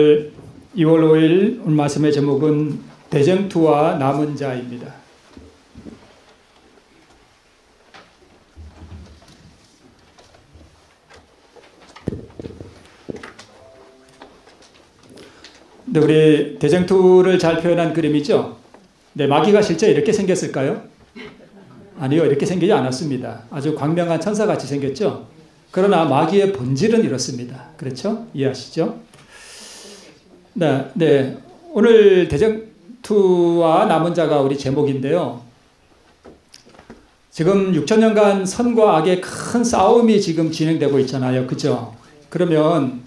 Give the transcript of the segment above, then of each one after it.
2월 5일 오늘 말씀의 제목은 대쟁투와 남은 자입니다. 네, 우리 대쟁투를 잘 표현한 그림이죠. 네, 마귀가 실제 이렇게 생겼을까요? 아니요, 이렇게 생기지 않았습니다. 아주 광명한 천사같이 생겼죠. 그러나 마귀의 본질은 이렇습니다. 그렇죠? 이해하시죠? 네. 오늘 대쟁투와 남은 자가 우리 제목인데요. 지금 6천년간 선과 악의 큰 싸움이 지금 진행되고 있잖아요. 그죠? 그러면,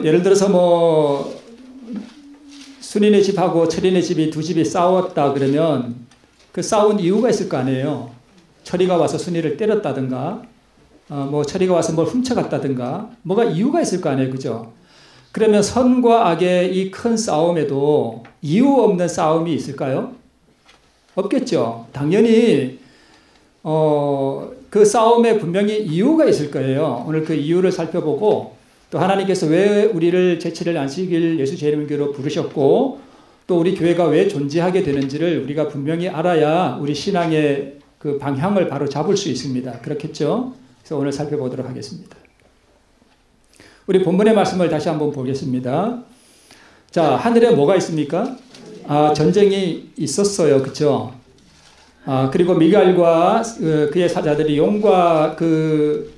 예를 들어서 순인의 집하고 철인의 집이 두 집이 싸웠다 그러면 그 싸운 이유가 있을 거 아니에요. 철이가 와서 순이를 때렸다든가, 철이가 와서 뭘 훔쳐갔다든가, 뭐가 이유가 있을 거 아니에요. 그죠? 그러면 선과 악의 이 큰 싸움에도 이유 없는 싸움이 있을까요? 없겠죠. 당연히 그 싸움에 분명히 이유가 있을 거예요. 오늘 그 이유를 살펴보고 또 하나님께서 왜 우리를 제7일 안식일 예수 재림교로 부르셨고 또 우리 교회가 왜 존재하게 되는지를 우리가 분명히 알아야 우리 신앙의 그 방향을 바로 잡을 수 있습니다. 그렇겠죠? 그래서 오늘 살펴보도록 하겠습니다. 우리 본문의 말씀을 다시 한번 보겠습니다. 자, 하늘에 뭐가 있습니까? 전쟁이 있었어요. 그쵸? 그리고 미갈과 그의 사자들이 용과 그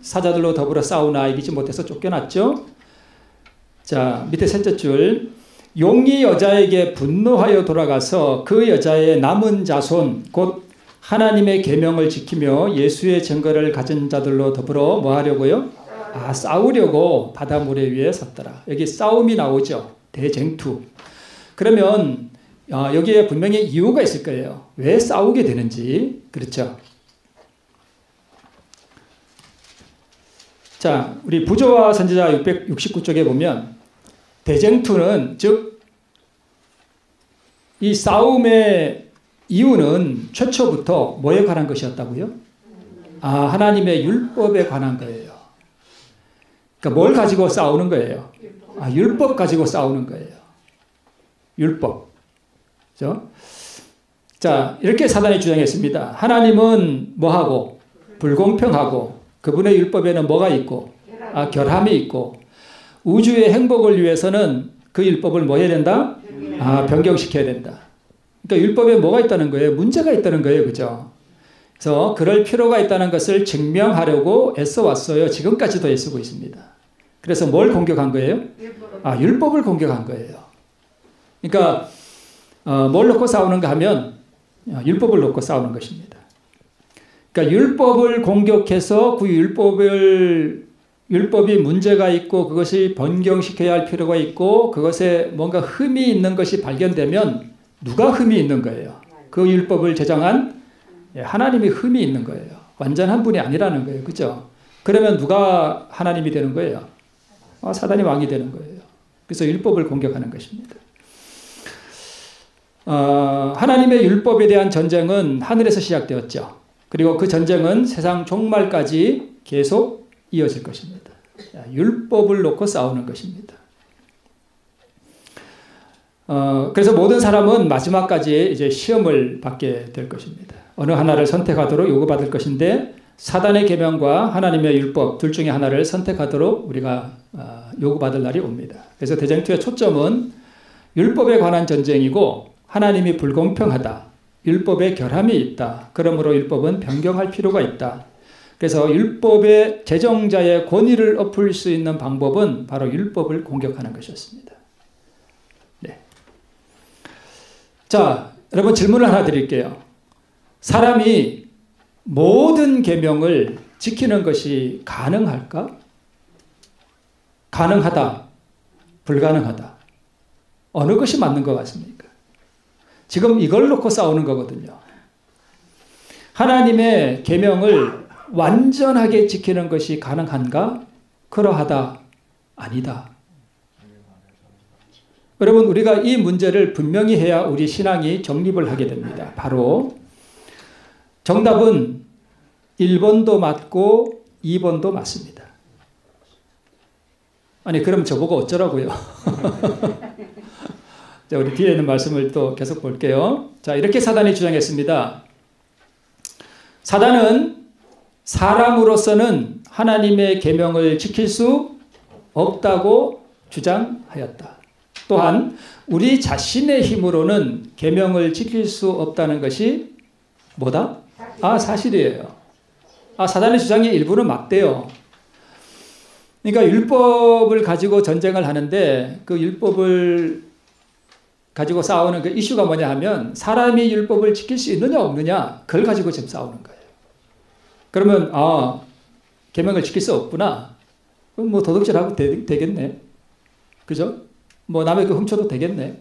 사자들로 더불어 싸우나 이기지 못해서 쫓겨났죠? 자, 밑에 셋째 줄. 용이 여자에게 분노하여 돌아가서 그 여자의 남은 자손, 곧 하나님의 계명을 지키며 예수의 증거를 가진 자들로 더불어 뭐 하려고요? 싸우려고 바다 모래 위에 섰더라. 여기 싸움이 나오죠. 대쟁투. 그러면 여기에 분명히 이유가 있을 거예요. 왜 싸우게 되는지. 그렇죠. 자, 우리 부조와 선지자 669쪽에 보면 대쟁투는 즉 이 싸움의 이유는 최초부터 뭐에 관한 것이었다고요? 하나님의 율법에 관한 거예요. 그러니까 뭘 가지고 싸우는 거예요? 율법 가지고 싸우는 거예요. 율법. 그죠? 자, 이렇게 사단이 주장했습니다. 하나님은 뭐하고? 불공평하고, 그분의 율법에는 뭐가 있고? 결함이 있고, 우주의 행복을 위해서는 그 율법을 뭐 해야 된다? 변경시켜야 된다. 그러니까 율법에 뭐가 있다는 거예요? 문제가 있다는 거예요. 그죠? 그래서 그럴 필요가 있다는 것을 증명하려고 애써 왔어요. 지금까지도 애쓰고 있습니다. 그래서 뭘 공격한 거예요? 율법을 공격한 거예요. 그러니까 뭘 놓고 싸우는가 하면 율법을 놓고 싸우는 것입니다. 그러니까 율법을 공격해서 그 율법이 문제가 있고 그것이 변경시켜야 할 필요가 있고 그것에 뭔가 흠이 있는 것이 발견되면 누가 흠이 있는 거예요? 그 율법을 제정한 하나님이 흠이 있는 거예요. 완전한 분이 아니라는 거예요. 그죠? 그러면 누가 하나님이 되는 거예요? 사단이 왕이 되는 거예요. 그래서 율법을 공격하는 것입니다. 하나님의 율법에 대한 전쟁은 하늘에서 시작되었죠. 그리고 그 전쟁은 세상 종말까지 계속 이어질 것입니다. 율법을 놓고 싸우는 것입니다. 그래서 모든 사람은 마지막까지 이제 시험을 받게 될 것입니다. 어느 하나를 선택하도록 요구받을 것인데 사단의 계명과 하나님의 율법 둘 중에 하나를 선택하도록 우리가 요구받을 날이 옵니다. 그래서 대쟁투의 초점은 율법에 관한 전쟁이고 하나님이 불공평하다. 율법에 결함이 있다. 그러므로 율법은 변경할 필요가 있다. 그래서 율법의 제정자의 권위를 엎을 수 있는 방법은 바로 율법을 공격하는 것이었습니다. 네. 자, 여러분 질문을 하나 드릴게요. 사람이 모든 계명을 지키는 것이 가능할까? 가능하다. 불가능하다. 어느 것이 맞는 것 같습니까? 지금 이걸 놓고 싸우는 거거든요. 하나님의 계명을 완전하게 지키는 것이 가능한가? 그러하다. 아니다. 여러분, 우리가 이 문제를 분명히 해야 우리 신앙이 정립을 하게 됩니다. 바로 정답은 1번도 맞고 2번도 맞습니다. 아니 그럼 저보고 어쩌라고요? 자, 우리 뒤에 있는 말씀을 또 계속 볼게요. 자, 이렇게 사단이 주장했습니다. 사단은 사람으로서는 하나님의 계명을 지킬 수 없다고 주장하였다. 또한 우리 자신의 힘으로는 계명을 지킬 수 없다는 것이 뭐다? 사실이에요. 사단의 주장의 일부는 맞대요. 그러니까 율법을 가지고 전쟁을 하는데 그 율법을 가지고 싸우는 그 이슈가 뭐냐 하면 사람이 율법을 지킬 수 있느냐 없느냐 그걸 가지고 지금 싸우는 거예요. 그러면 계명을 지킬 수 없구나. 그럼 뭐 도둑질하고 되겠네. 그죠? 뭐 남의 그 훔쳐도 되겠네.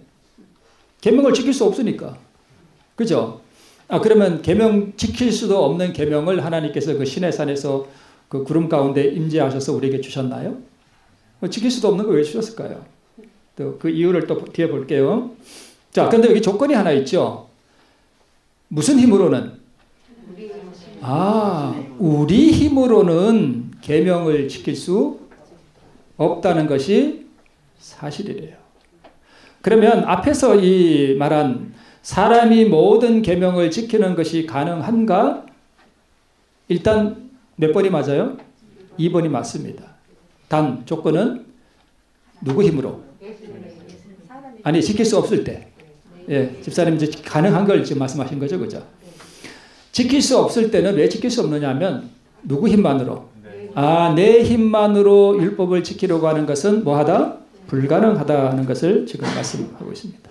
계명을 지킬 수 없으니까. 그죠? 그러면 계명 지킬 수도 없는 계명을 하나님께서 그 시내산에서 그 구름 가운데 임재하셔서 우리에게 주셨나요? 지킬 수도 없는 거 왜 주셨을까요? 또 그 이유를 또 뒤에 볼게요. 자, 근데 여기 조건이 하나 있죠. 무슨 힘으로는? 우리 힘으로는 계명을 지킬 수 없다는 것이 사실이래요. 그러면 앞에서 이 말한 사람이 모든 계명을 지키는 것이 가능한가? 일단 몇 번이 맞아요? 2번이 맞습니다. 단 조건은 누구 힘으로? 아니 지킬 수 없을 때. 예, 집사님 이제 가능한 걸 지금 말씀하신 거죠, 그죠? 지킬 수 없을 때는 왜 지킬 수 없느냐 하면 누구 힘만으로? 내 힘만으로 율법을 지키려고 하는 것은 뭐하다? 불가능하다는 것을 지금 말씀하고 있습니다.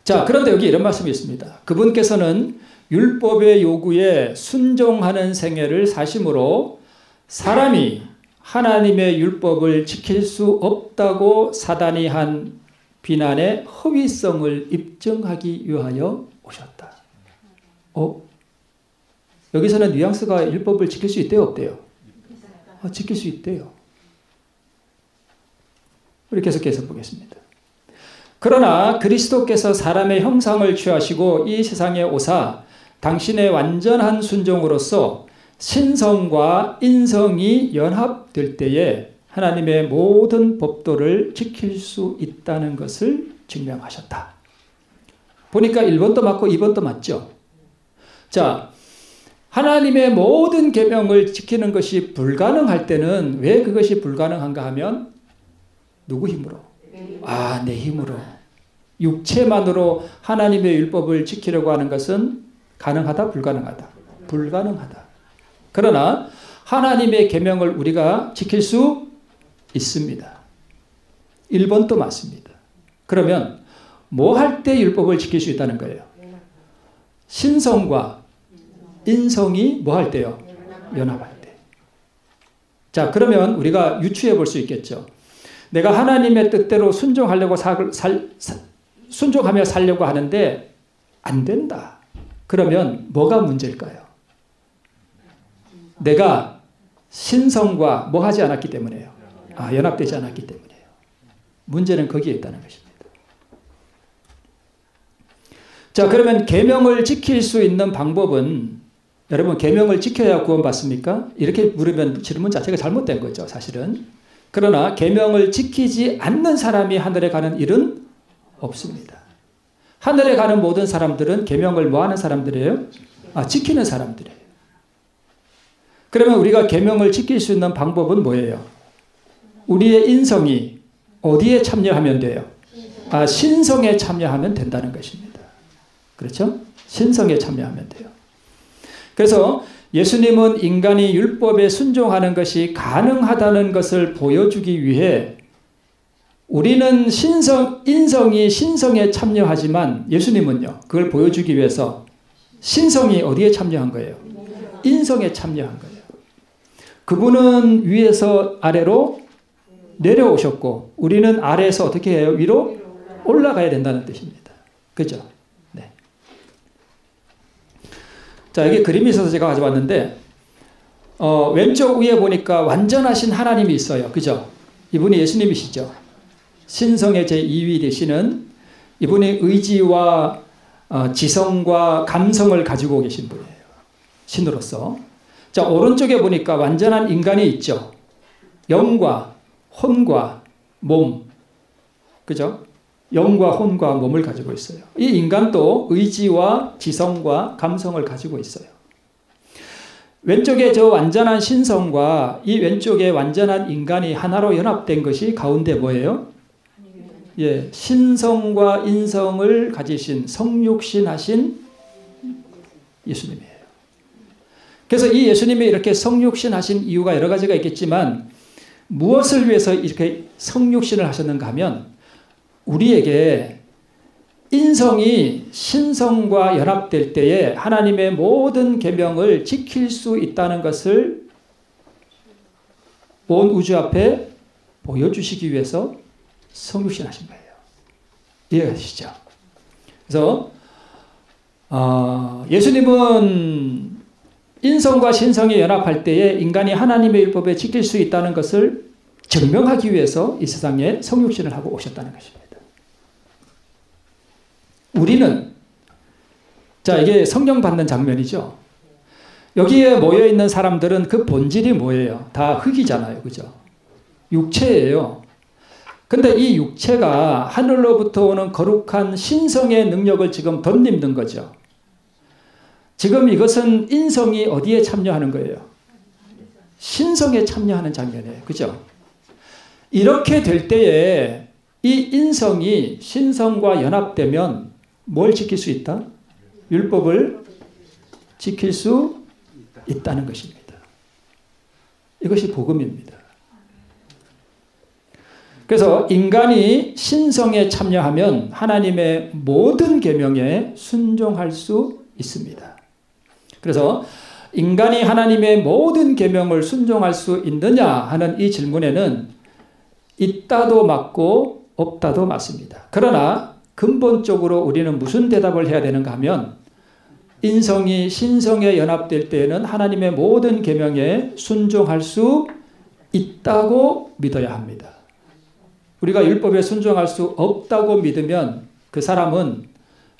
자, 그런데 여기 이런 말씀이 있습니다. 그분께서는 율법의 요구에 순종하는 생애를 사심으로 사람이 하나님의 율법을 지킬 수 없다고 사단이 한 비난의 허위성을 입증하기 위하여 오셨다. 여기서는 뉘앙스가 율법을 지킬 수 있대요, 없대요? 지킬 수 있대요. 우리 계속해서 보겠습니다. 그러나 그리스도께서 사람의 형상을 취하시고 이 세상에 오사 당신의 완전한 순종으로서 신성과 인성이 연합될 때에 하나님의 모든 법도를 지킬 수 있다는 것을 증명하셨다. 보니까 1번도 맞고 2번도 맞죠? 자, 하나님의 모든 계명을 지키는 것이 불가능할 때는 왜 그것이 불가능한가 하면 누구 힘으로? 내 힘으로. 육체만으로 하나님의 율법을 지키려고 하는 것은 가능하다, 불가능하다? 불가능하다. 그러나 하나님의 계명을 우리가 지킬 수 있습니다. 1번도 맞습니다. 그러면 뭐 할 때 율법을 지킬 수 있다는 거예요? 신성과 인성이 뭐 할 때요? 연합할 때. 자, 그러면 우리가 유추해 볼 수 있겠죠. 내가 하나님의 뜻대로 순종하려고 순종하며 살려고 하는데 안 된다. 그러면 뭐가 문제일까요? 내가 신성과 뭐 하지 않았기 때문에요. 연합되지 않았기 때문에요. 문제는 거기에 있다는 것입니다. 자, 그러면 계명을 지킬 수 있는 방법은 여러분 계명을 지켜야 구원받습니까? 이렇게 물으면 질문 자체가 잘못된 거죠, 사실은. 그러나 계명을 지키지 않는 사람이 하늘에 가는 일은 없습니다. 하늘에 가는 모든 사람들은 계명을 뭐 하는 사람들이에요? 지키는 사람들이에요. 그러면 우리가 계명을 지킬 수 있는 방법은 뭐예요? 우리의 인성이 어디에 참여하면 돼요? 신성에 참여하면 된다는 것입니다. 그렇죠? 신성에 참여하면 돼요. 그래서 예수님은 인간이 율법에 순종하는 것이 가능하다는 것을 보여주기 위해 우리는 인성이 신성에 참여하지만 예수님은요, 그걸 보여주기 위해서 신성이 어디에 참여한 거예요? 인성에 참여한 거예요. 그분은 위에서 아래로 내려오셨고 우리는 아래에서 어떻게 해요? 위로 올라가야 된다는 뜻입니다. 그죠? 네. 자, 여기 그림이 있어서 제가 가져왔는데 왼쪽 위에 보니까 완전하신 하나님이 있어요. 그죠? 이분이 예수님이시죠. 신성의 제2위 되시는 이분이 의지와 지성과 감성을 가지고 계신 분이에요. 신으로서. 자, 오른쪽에 보니까 완전한 인간이 있죠. 영과 혼과 몸, 그죠? 영과 혼과 몸을 가지고 있어요. 이 인간도 의지와 지성과 감성을 가지고 있어요. 왼쪽에 저 완전한 신성과 이 왼쪽에 완전한 인간이 하나로 연합된 것이 가운데 뭐예요? 예, 신성과 인성을 가지신 성육신하신 예수님이에요. 그래서 이 예수님이 이렇게 성육신하신 이유가 여러 가지가 있겠지만 무엇을 위해서 이렇게 성육신을 하셨는가 하면 우리에게 인성이 신성과 연합될 때에 하나님의 모든 계명을 지킬 수 있다는 것을 온 우주 앞에 보여주시기 위해서 성육신하신 거예요. 이해하시죠? 그래서 예수님은 인성과 신성이 연합할 때에 인간이 하나님의 율법에 지킬 수 있다는 것을 증명하기 위해서 이 세상에 성육신을 하고 오셨다는 것입니다. 우리는 자 이게 성령 받는 장면이죠. 여기에 모여있는 사람들은 그 본질이 뭐예요? 다 흙이잖아요. 그죠? 육체예요. 근데 이 육체가 하늘로부터 오는 거룩한 신성의 능력을 지금 덧입는 거죠. 지금 이것은 인성이 어디에 참여하는 거예요? 신성에 참여하는 장면이에요. 그죠? 이렇게 될 때에 이 인성이 신성과 연합되면 뭘 지킬 수 있다? 율법을 지킬 수 있다는 것입니다. 이것이 복음입니다. 그래서 인간이 신성에 참여하면 하나님의 모든 계명에 순종할 수 있습니다. 그래서 인간이 하나님의 모든 계명을 순종할 수 있느냐 하는 이 질문에는 있다도 맞고 없다도 맞습니다. 그러나 근본적으로 우리는 무슨 대답을 해야 되는가 하면 인성이 신성에 연합될 때에는 하나님의 모든 계명에 순종할 수 있다고 믿어야 합니다. 우리가 율법에 순종할 수 없다고 믿으면 그 사람은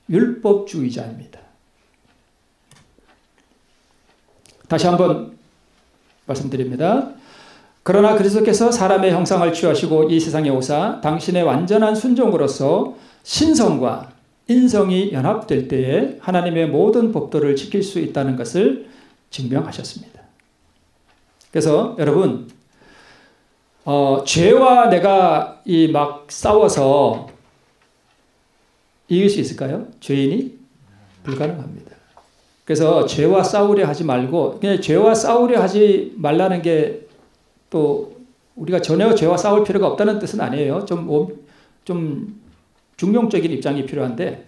율법주의자입니다. 다시 한번 말씀드립니다. 그러나 그리스도께서 사람의 형상을 취하시고 이 세상에 오사 당신의 완전한 순종으로서 신성과 인성이 연합될 때에 하나님의 모든 법도를 지킬 수 있다는 것을 증명하셨습니다. 그래서 여러분 죄와 내가 막 싸워서 이길 수 있을까요? 죄인이 불가능합니다. 그래서 죄와 싸우려 하지 말고 그냥 죄와 싸우려 하지 말라는 게 또 우리가 전혀 죄와 싸울 필요가 없다는 뜻은 아니에요. 좀 중용적인 입장이 필요한데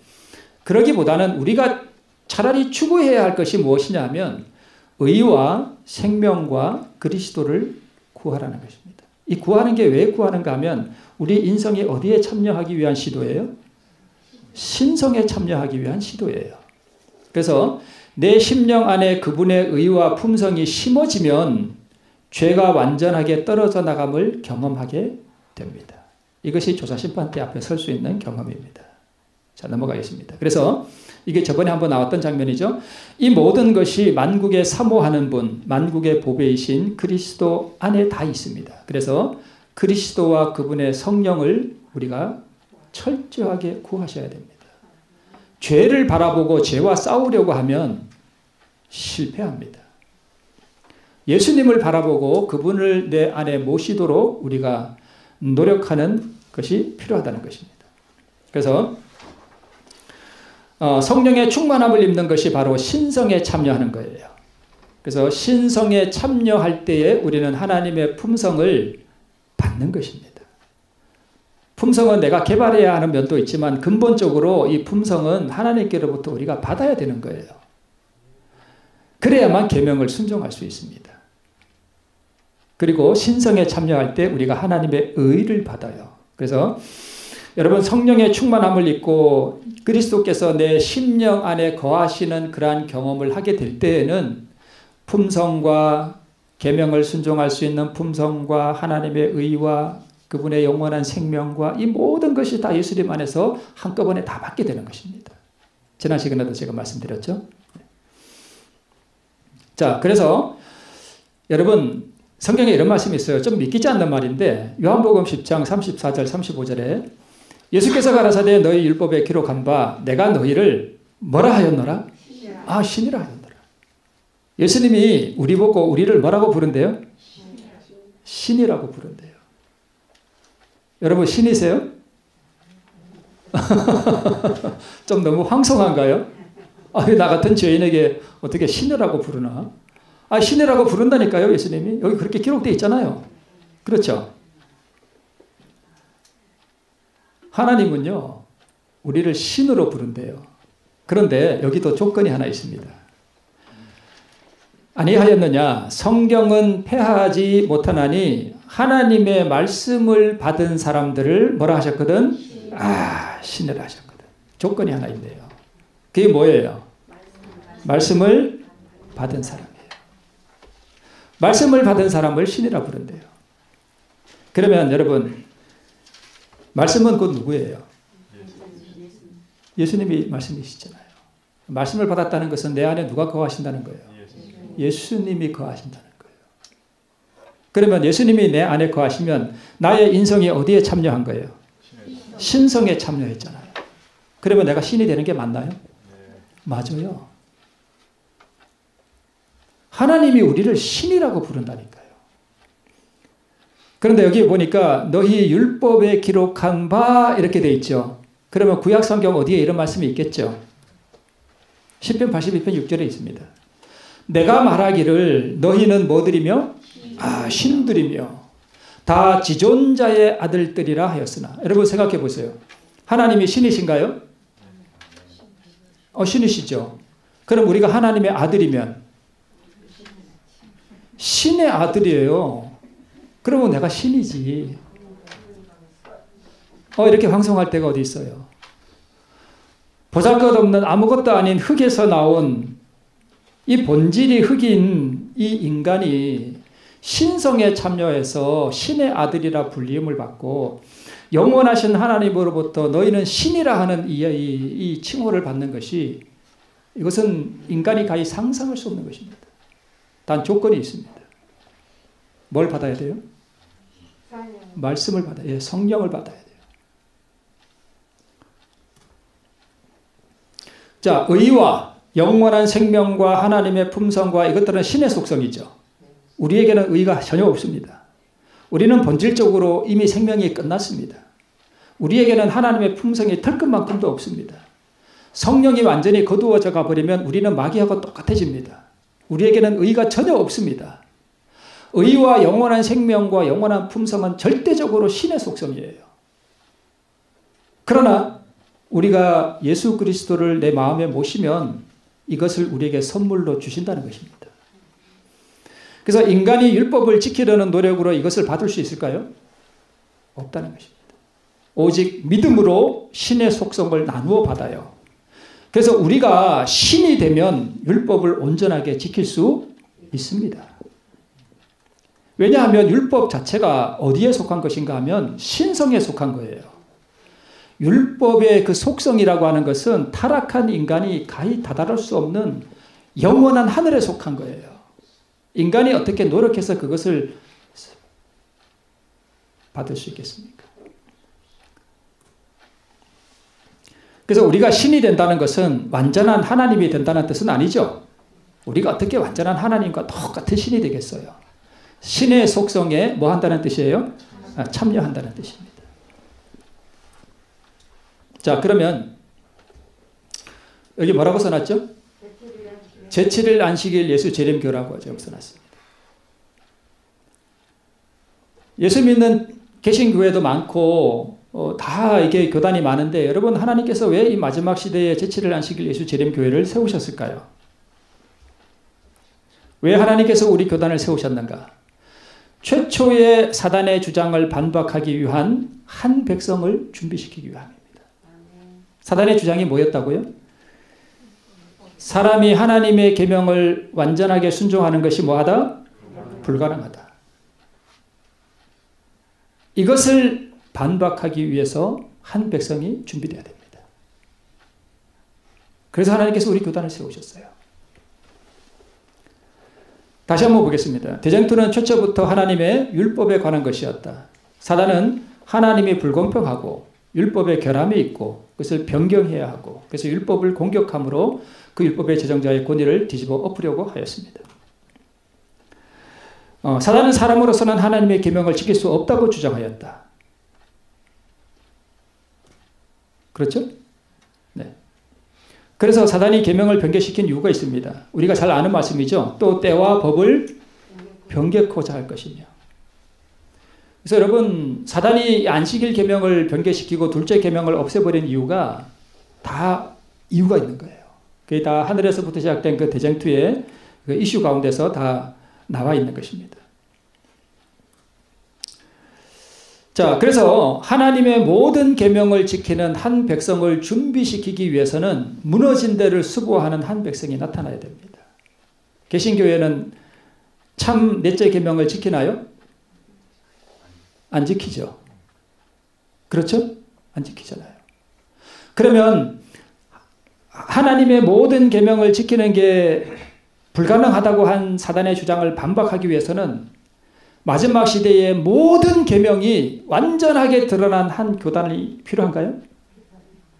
그러기보다는 우리가 차라리 추구해야 할 것이 무엇이냐 하면 의와 생명과 그리스도를 구하라는 것입니다. 이 구하는 게 왜 구하는가 하면 우리 인성이 어디에 참여하기 위한 시도예요? 신성에 참여하기 위한 시도예요. 그래서 내 심령 안에 그분의 의와 품성이 심어지면 죄가 완전하게 떨어져 나감을 경험하게 됩니다. 이것이 조사심판대 앞에 설 수 있는 경험입니다. 자, 넘어가겠습니다. 그래서 이게 저번에 한번 나왔던 장면이죠. 이 모든 것이 만국에 사모하는 분, 만국의 보배이신 그리스도 안에 다 있습니다. 그래서 그리스도와 그분의 성령을 우리가 철저하게 구하셔야 됩니다. 죄를 바라보고 죄와 싸우려고 하면 실패합니다. 예수님을 바라보고 그분을 내 안에 모시도록 우리가 노력하는 것이 필요하다는 것입니다. 그래서 성령의 충만함을 입는 것이 바로 신성에 참여하는 거예요. 그래서 신성에 참여할 때에 우리는 하나님의 품성을 받는 것입니다. 품성은 내가 개발해야 하는 면도 있지만 근본적으로 이 품성은 하나님께로부터 우리가 받아야 되는 거예요. 그래야만 계명을 순종할 수 있습니다. 그리고 신성에 참여할 때 우리가 하나님의 의를 받아요. 그래서 여러분 성령의 충만함을 입고 그리스도께서 내 심령 안에 거하시는 그러한 경험을 하게 될 때에는 품성과 계명을 순종할 수 있는 품성과 하나님의 의와 그분의 영원한 생명과 이 모든 것이 다 예수님 안에서 한꺼번에 다 받게 되는 것입니다. 지난 시간에도 제가 말씀드렸죠. 자, 그래서 여러분 성경에 이런 말씀이 있어요. 좀 믿기지 않는 말인데 요한복음 10장 34절 35절에 예수께서 가라사대 너희 율법에 기록한 바 내가 너희를 뭐라 하였노라? 신이라 하였노라. 예수님이 우리 보고 우리를 뭐라고 부른대요? 신이라고 부른대요. 여러분 신이세요? 좀 너무 황송한가요? 나 같은 죄인에게 어떻게 신이라고 부르나? 신이라고 부른다니까요, 예수님이. 여기 그렇게 기록되어 있잖아요. 그렇죠? 하나님은요, 우리를 신으로 부른대요. 그런데 여기도 조건이 하나 있습니다. 아니하였느냐? 성경은 폐하지 못하나니 하나님의 말씀을 받은 사람들을 뭐라 하셨거든? 신이라 하셨거든. 조건이 하나 있네요. 그게 뭐예요? 말씀을 받은 사람이에요. 말씀을 받은 사람을 신이라 부른대요. 그러면 여러분, 말씀은 곧 누구예요? 예수님이 말씀이시잖아요. 말씀을 받았다는 것은 내 안에 누가 거하신다는 거예요? 예수님이 거하신다는 거예요. 그러면 예수님이 내 안에 거하시면 나의 인성이 어디에 참여한 거예요? 신성에 참여했잖아요. 그러면 내가 신이 되는 게 맞나요? 맞아요. 하나님이 우리를 신이라고 부른다니까요. 그런데 여기 보니까 너희 율법에 기록한 바 이렇게 돼 있죠. 그러면 구약 성경 어디에 이런 말씀이 있겠죠? 시편 82편 6절에 있습니다. 내가 말하기를 너희는 뭐들이며? 신들이며 다 지존자의 아들들이라 하였으나. 여러분 생각해 보세요. 하나님이 신이신가요? 신이시죠. 그럼 우리가 하나님의 아들이면 신의 아들이에요. 그러면 내가 신이지. 이렇게 황송할 때가 어디 있어요. 보잘것없는 아무것도 아닌 흙에서 나온 이 본질이 흙인 이 인간이 신성에 참여해서 신의 아들이라 불림을 받고 영원하신 하나님으로부터 너희는 신이라 하는 이 칭호를 받는 것이, 이것은 인간이 가히 상상할 수 없는 것입니다. 단 조건이 있습니다. 뭘 받아야 돼요? 말씀을 받아야 돼요. 성령을 받아야 돼요. 자, 의와 영원한 생명과 하나님의 품성과 이것들은 신의 속성이죠. 우리에게는 의가 전혀 없습니다. 우리는 본질적으로 이미 생명이 끝났습니다. 우리에게는 하나님의 품성이 털끝만큼도 없습니다. 성령이 완전히 거두어져 가버리면 우리는 마귀하고 똑같아집니다. 우리에게는 의가 전혀 없습니다. 의와 영원한 생명과 영원한 품성은 절대적으로 신의 속성이에요. 그러나 우리가 예수 그리스도를 내 마음에 모시면 이것을 우리에게 선물로 주신다는 것입니다. 그래서 인간이 율법을 지키려는 노력으로 이것을 받을 수 있을까요? 없다는 것입니다. 오직 믿음으로 신의 속성을 나누어 받아요. 그래서 우리가 신이 되면 율법을 온전하게 지킬 수 있습니다. 왜냐하면 율법 자체가 어디에 속한 것인가 하면 신성에 속한 거예요. 율법의 그 속성이라고 하는 것은 타락한 인간이 가히 다다를 수 없는 영원한 하늘에 속한 거예요. 인간이 어떻게 노력해서 그것을 받을 수 있겠습니까? 그래서 우리가 신이 된다는 것은 완전한 하나님이 된다는 뜻은 아니죠. 우리가 어떻게 완전한 하나님과 똑같은 신이 되겠어요? 신의 속성에 뭐 한다는 뜻이에요? 참여한다는 뜻입니다. 자, 그러면 여기 뭐라고 써놨죠? 제7일 안식일 예수 재림교라고 제가 써놨습니다. 예수 믿는 개신교회도 많고 다 이게 교단이 많은데, 여러분 하나님께서 왜 이 마지막 시대에 제7일 안식일 예수 재림교회를 세우셨을까요? 왜 하나님께서 우리 교단을 세우셨는가? 최초의 사단의 주장을 반박하기 위한 한 백성을 준비시키기 위함입니다. 사단의 주장이 뭐였다고요? 사람이 하나님의 계명을 완전하게 순종하는 것이 뭐하다? 불가능하다. 이것을 반박하기 위해서 한 백성이 준비되어야 됩니다. 그래서 하나님께서 우리 교단을 세우셨어요. 다시 한번 보겠습니다. 대쟁투는 최초부터 하나님의 율법에 관한 것이었다. 사단은 하나님이 불공평하고 율법에 결함이 있고 그것을 변경해야 하고 그래서 율법을 공격함으로 그 율법의 제정자의 권위를 뒤집어 엎으려고 하였습니다. 사단은 사람으로서는 하나님의 계명을 지킬 수 없다고 주장하였다. 그렇죠? 네. 그래서 사단이 계명을 변개시킨 이유가 있습니다. 우리가 잘 아는 말씀이죠. 또 때와 법을 변개코자 할 것이며. 그래서 여러분 사단이 안식일 계명을 변개시키고 둘째 계명을 없애버린 이유가 다 이유가 있는 거예요. 그게 다 하늘에서부터 시작된 그 대쟁투의 그 이슈 가운데서 다 나와 있는 것입니다. 자, 그래서 하나님의 모든 계명을 지키는 한 백성을 준비시키기 위해서는 무너진 데를 수고하는 한 백성이 나타나야 됩니다. 개신교회는 참 넷째 계명을 지키나요? 안 지키죠. 그렇죠? 안 지키잖아요. 그러면 하나님의 모든 계명을 지키는 게 불가능하다고 한 사단의 주장을 반박하기 위해서는 마지막 시대의 모든 계명이 완전하게 드러난 한 교단이 필요한가요?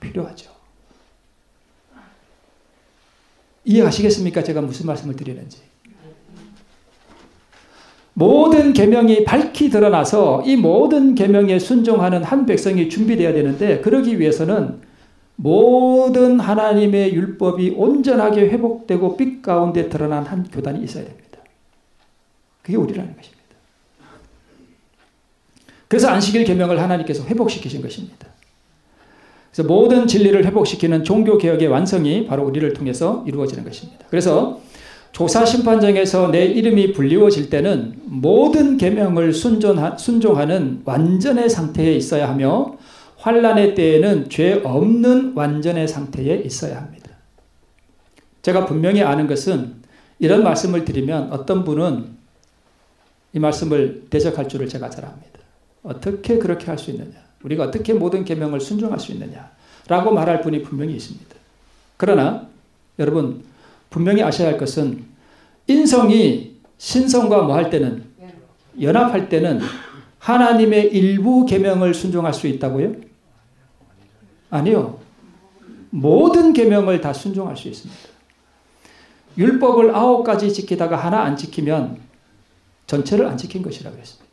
필요하죠. 이해하시겠습니까? 제가 무슨 말씀을 드리는지. 모든 계명이 밝히 드러나서 이 모든 계명에 순종하는 한 백성이 준비되어야 되는데 그러기 위해서는 모든 하나님의 율법이 온전하게 회복되고 빛 가운데 드러난 한 교단이 있어야 됩니다. 그게 우리라는 것입니다. 그래서 안식일 계명을 하나님께서 회복시키신 것입니다. 그래서 모든 진리를 회복시키는 종교개혁의 완성이 바로 우리를 통해서 이루어지는 것입니다. 그래서 조사심판정에서 내 이름이 불리워질 때는 모든 계명을 순종하는 완전의 상태에 있어야 하며 환난의 때에는 죄 없는 완전의 상태에 있어야 합니다. 제가 분명히 아는 것은 이런 말씀을 드리면 어떤 분은 이 말씀을 대적할 줄을 제가 잘 압니다. 어떻게 그렇게 할 수 있느냐? 우리가 어떻게 모든 계명을 순종할 수 있느냐? 라고 말할 분이 분명히 있습니다. 그러나 여러분 분명히 아셔야 할 것은 인성이 신성과 뭐 할 때는 연합할 때는 하나님의 일부 계명을 순종할 수 있다고요? 아니요. 모든 계명을 다 순종할 수 있습니다. 율법을 9가지 지키다가 하나 안 지키면 전체를 안 지킨 것이라고 했습니다.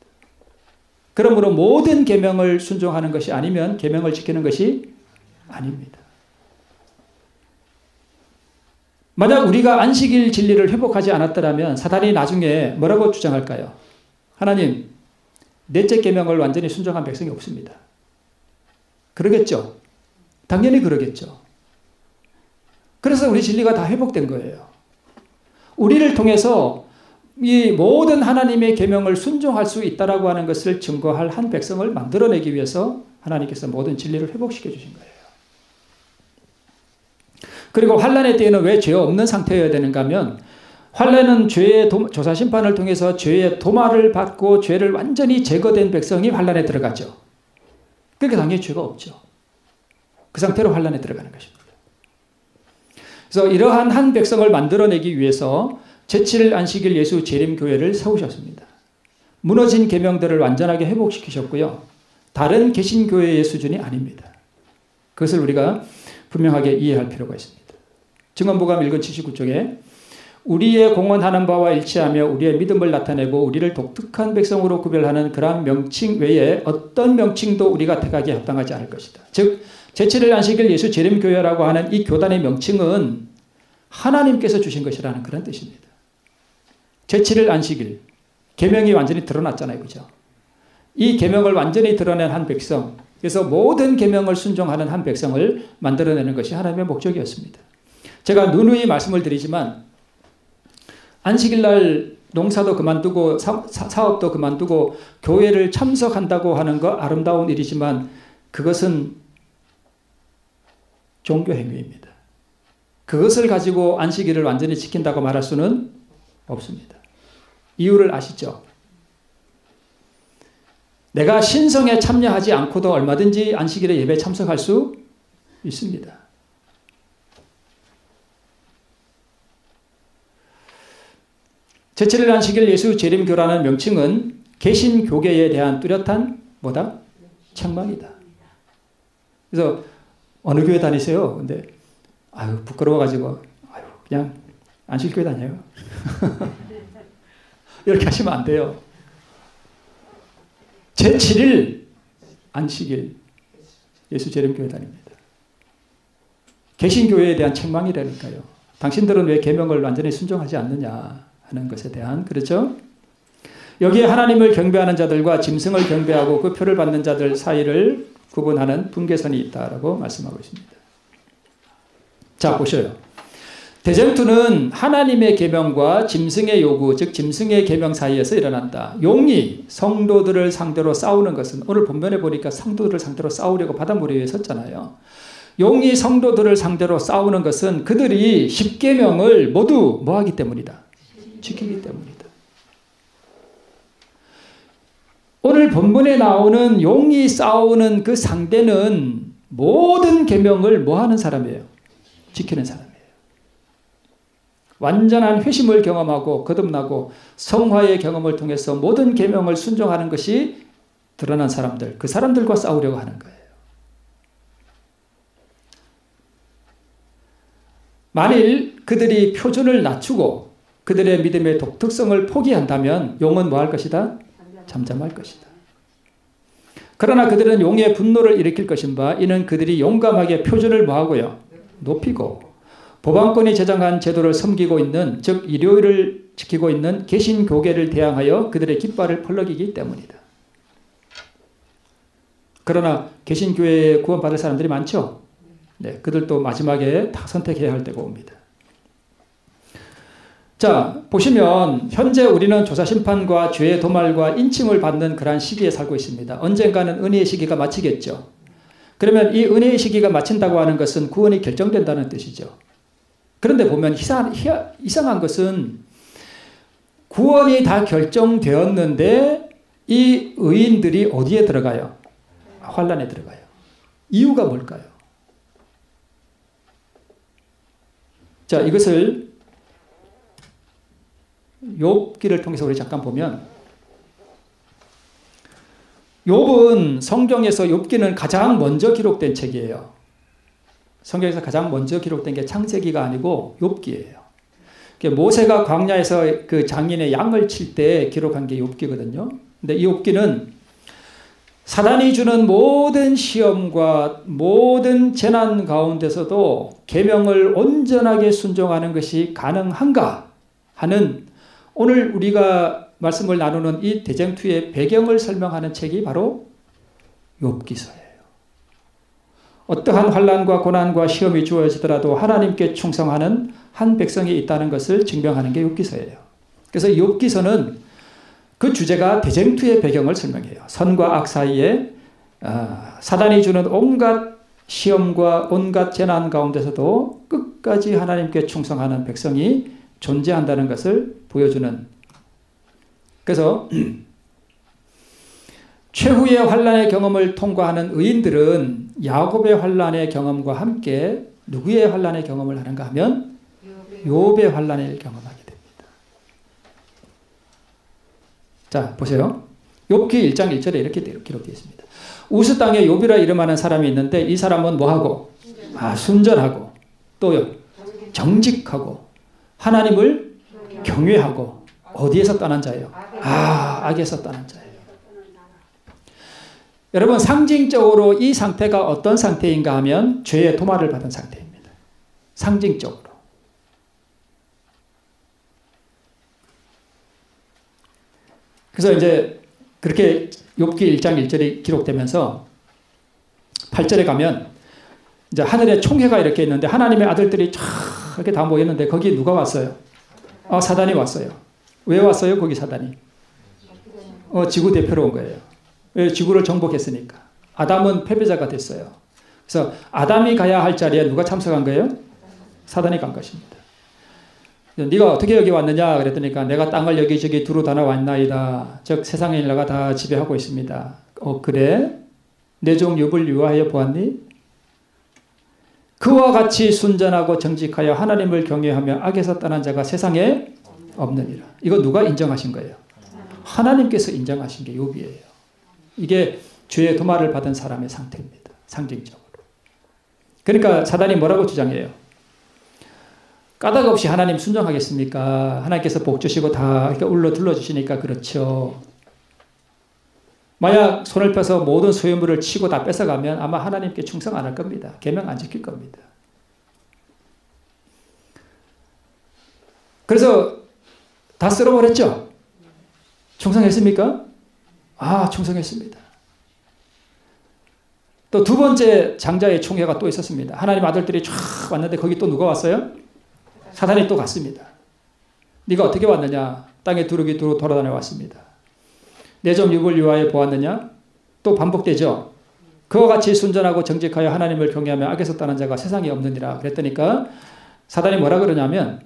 그러므로 모든 계명을 순종하는 것이 아니면 계명을 지키는 것이 아닙니다. 만약 우리가 안식일 진리를 회복하지 않았더라면 사단이 나중에 뭐라고 주장할까요? 하나님, 넷째 계명을 완전히 순종한 백성이 없습니다. 그러겠죠? 당연히 그러겠죠. 그래서 우리 진리가 다 회복된 거예요. 우리를 통해서 이 모든 하나님의 계명을 순종할 수 있다라고 하는 것을 증거할 한 백성을 만들어내기 위해서 하나님께서 모든 진리를 회복시켜 주신 거예요. 그리고 환난의 때에는 왜 죄 없는 상태여야 되는가 하면 환난은 죄의 조사심판을 통해서 죄의 도말을 받고 죄를 완전히 제거된 백성이 환난에 들어가죠. 그러니까 당연히 죄가 없죠. 그 상태로 환난에 들어가는 것입니다. 그래서 이러한 한 백성을 만들어내기 위해서 제7일 안식일 예수 재림교회를 세우셨습니다. 무너진 계명들을 완전하게 회복시키셨고요. 다른 개신교회의 수준이 아닙니다. 그것을 우리가 분명하게 이해할 필요가 있습니다. 증언보감 1권 79쪽에 우리의 공언하는 바와 일치하며 우리의 믿음을 나타내고 우리를 독특한 백성으로 구별하는 그러한 명칭 외에 어떤 명칭도 우리가 택하기에 합당하지 않을 것이다. 즉 제7일 안식일 예수 재림교회라고 하는 이 교단의 명칭은 하나님께서 주신 것이라는 그런 뜻입니다. 제7일 안식일 계명이 완전히 드러났잖아요. 그죠? 이 계명을 완전히 드러낸 한 백성, 그래서 모든 계명을 순종하는 한 백성을 만들어내는 것이 하나님의 목적이었습니다. 제가 누누이 말씀을 드리지만 안식일 날 농사도 그만두고 사업도 그만두고 교회를 참석한다고 하는 거 아름다운 일이지만 그것은 종교 행위입니다. 그것을 가지고 안식일을 완전히 지킨다고 말할 수는 없습니다. 이유를 아시죠? 내가 신성에 참여하지 않고도 얼마든지 안식일에 예배에 참석할 수 있습니다. 제7일 안식일 예수 재림교라는 명칭은 개신교계에 대한 뚜렷한 뭐다? 책망이다. 그래서 어느 교회 다니세요? 근데 아유 부끄러워가지고 아유 그냥 안식교회 다녀요. 이렇게 하시면 안 돼요. 제7일 안식일 예수 재림교회 다닙니다. 개신교회에 대한 책망이라니까요. 당신들은 왜 계명을 완전히 순종하지 않느냐 하는 것에 대한, 그렇죠? 여기에 하나님을 경배하는 자들과 짐승을 경배하고 그 표를 받는 자들 사이를 구분하는 분계선이 있다라고 말씀하고 있습니다. 자, 보셔요. 대쟁투는 하나님의 계명과 짐승의 요구, 즉 짐승의 계명 사이에서 일어난다. 용이 성도들을 상대로 싸우는 것은, 오늘 본문에 보니까 성도들을 상대로 싸우려고 바닷물 위에 섰잖아요. 용이 성도들을 상대로 싸우는 것은 그들이 십계명을 모두 뭐하기 때문이다. 지키기 때문이다. 오늘 본문에 나오는 용이 싸우는 그 상대는 모든 계명을 뭐하는 사람이에요? 지키는 사람이에요. 완전한 회심을 경험하고 거듭나고 성화의 경험을 통해서 모든 계명을 순종하는 것이 드러난 사람들, 그 사람들과 싸우려고 하는 거예요. 만일 그들이 표준을 낮추고 그들의 믿음의 독특성을 포기한다면 용은 뭐 할 것이다? 잠잠할 것이다. 그러나 그들은 용의 분노를 일으킬 것인 바 이는 그들이 용감하게 표준을 뭐하고요? 높이고 법안권이 제정한 제도를 섬기고 있는, 즉 일요일을 지키고 있는 개신교계를 대항하여 그들의 깃발을 펄럭이기 때문이다. 그러나 개신교회에 구원받을 사람들이 많죠? 네, 그들도 마지막에 다 선택해야 할 때가 옵니다. 자, 보시면 현재 우리는 조사심판과 죄의 도말과 인침을 받는 그러한 시기에 살고 있습니다. 언젠가는 은혜의 시기가 마치겠죠. 그러면 이 은혜의 시기가 마친다고 하는 것은 구원이 결정된다는 뜻이죠. 그런데 보면 이상한 것은 구원이 다 결정되었는데 이 의인들이 어디에 들어가요? 환란에 들어가요. 이유가 뭘까요? 자, 이것을 욥기를 통해서 우리 잠깐 보면, 욥은 성경에서, 욥기는 가장 먼저 기록된 책이에요. 성경에서 가장 먼저 기록된 게 창세기가 아니고 욥기예요. 모세가 광야에서 그 장인의 양을 칠 때 기록한 게 욥기거든요. 근데 이 욥기는 사단이 주는 모든 시험과 모든 재난 가운데서도 계명을 온전하게 순종하는 것이 가능한가 하는, 오늘 우리가 말씀을 나누는 이 대쟁투의 배경을 설명하는 책이 바로 욥기서예요. 어떠한 환난과 고난과 시험이 주어지더라도 하나님께 충성하는 한 백성이 있다는 것을 증명하는 게 욥기서예요. 그래서 이 욥기서는 그 주제가 대쟁투의 배경을 설명해요. 선과 악 사이에 사단이 주는 온갖 시험과 온갖 재난 가운데서도 끝까지 하나님께 충성하는 백성이 존재한다는 것을 보여주는, 그래서 최후의 환난의 경험을 통과하는 의인들은 야곱의 환난의 경험과 함께 누구의 환난의 경험을 하는가 하면 욥의 환난을 경험하게 됩니다. 자, 보세요. 욥기 1장 1절에 이렇게 기록되어 있습니다. 우스 땅에 욥이라 이름하는 사람이 있는데 이 사람은 뭐하고? 순전하고 또 정직하고 하나님을 경외하고 어디에서 떠난 자예요? 악에서 떠난 자예요. 여러분, 상징적으로 이 상태가 어떤 상태인가 하면 죄의 도말을 받은 상태입니다. 상징적으로. 그래서 이제 그렇게 욥기 1장 1절이 기록되면서 8절에 가면 이제 하늘에 총회가 이렇게 있는데 하나님의 아들들이 이렇게 다 모였는데 거기 누가 왔어요? 사단이 왔어요. 왜 왔어요? 거기 사단이? 지구 대표로 온 거예요. 왜? 지구를 정복했으니까. 아담은 패배자가 됐어요. 그래서 아담이 가야 할 자리에 누가 참석한 거예요? 사단이 간 것입니다. 네가 어떻게 여기 왔느냐 그랬더니까 내가 땅을 여기저기 두루 다녀왔나이다. 즉 세상의 일 내가 다 지배하고 있습니다. 그래? 내 종 욥을 유하여 보았니? 그와 같이 순전하고 정직하여 하나님을 경외하며 악에서 떠난 자가 세상에 없느니라. 이거 누가 인정하신 거예요? 하나님께서 인정하신 게 욥이에요. 이게 죄의 도마를 받은 사람의 상태입니다. 상징적으로. 그러니까 사단이 뭐라고 주장해요? 까닭 없이 하나님 순종하겠습니까? 하나님께서 복 주시고 다 이렇게 울러 둘러주시니까 그렇죠. 만약 손을 펴서 모든 소유물을 치고 다 뺏어가면 아마 하나님께 충성 안 할 겁니다. 계명 안 지킬 겁니다. 그래서 다 쓸어버렸죠? 충성했습니까? 아, 충성했습니다. 또 두 번째 장자의 총회가 또 있었습니다. 하나님 아들들이 쫙 왔는데 거기 또 누가 왔어요? 사단이 또 갔습니다. 네가 어떻게 왔느냐? 땅에 두루기 두루 돌아다녀 왔습니다. 내 좀 욥을 위하여 보았느냐? 또 반복되죠. 그와 같이 순전하고 정직하여 하나님을 경외하며 악에서 떠난 자가 세상에 없느니라. 그랬더니까 사단이 뭐라 그러냐면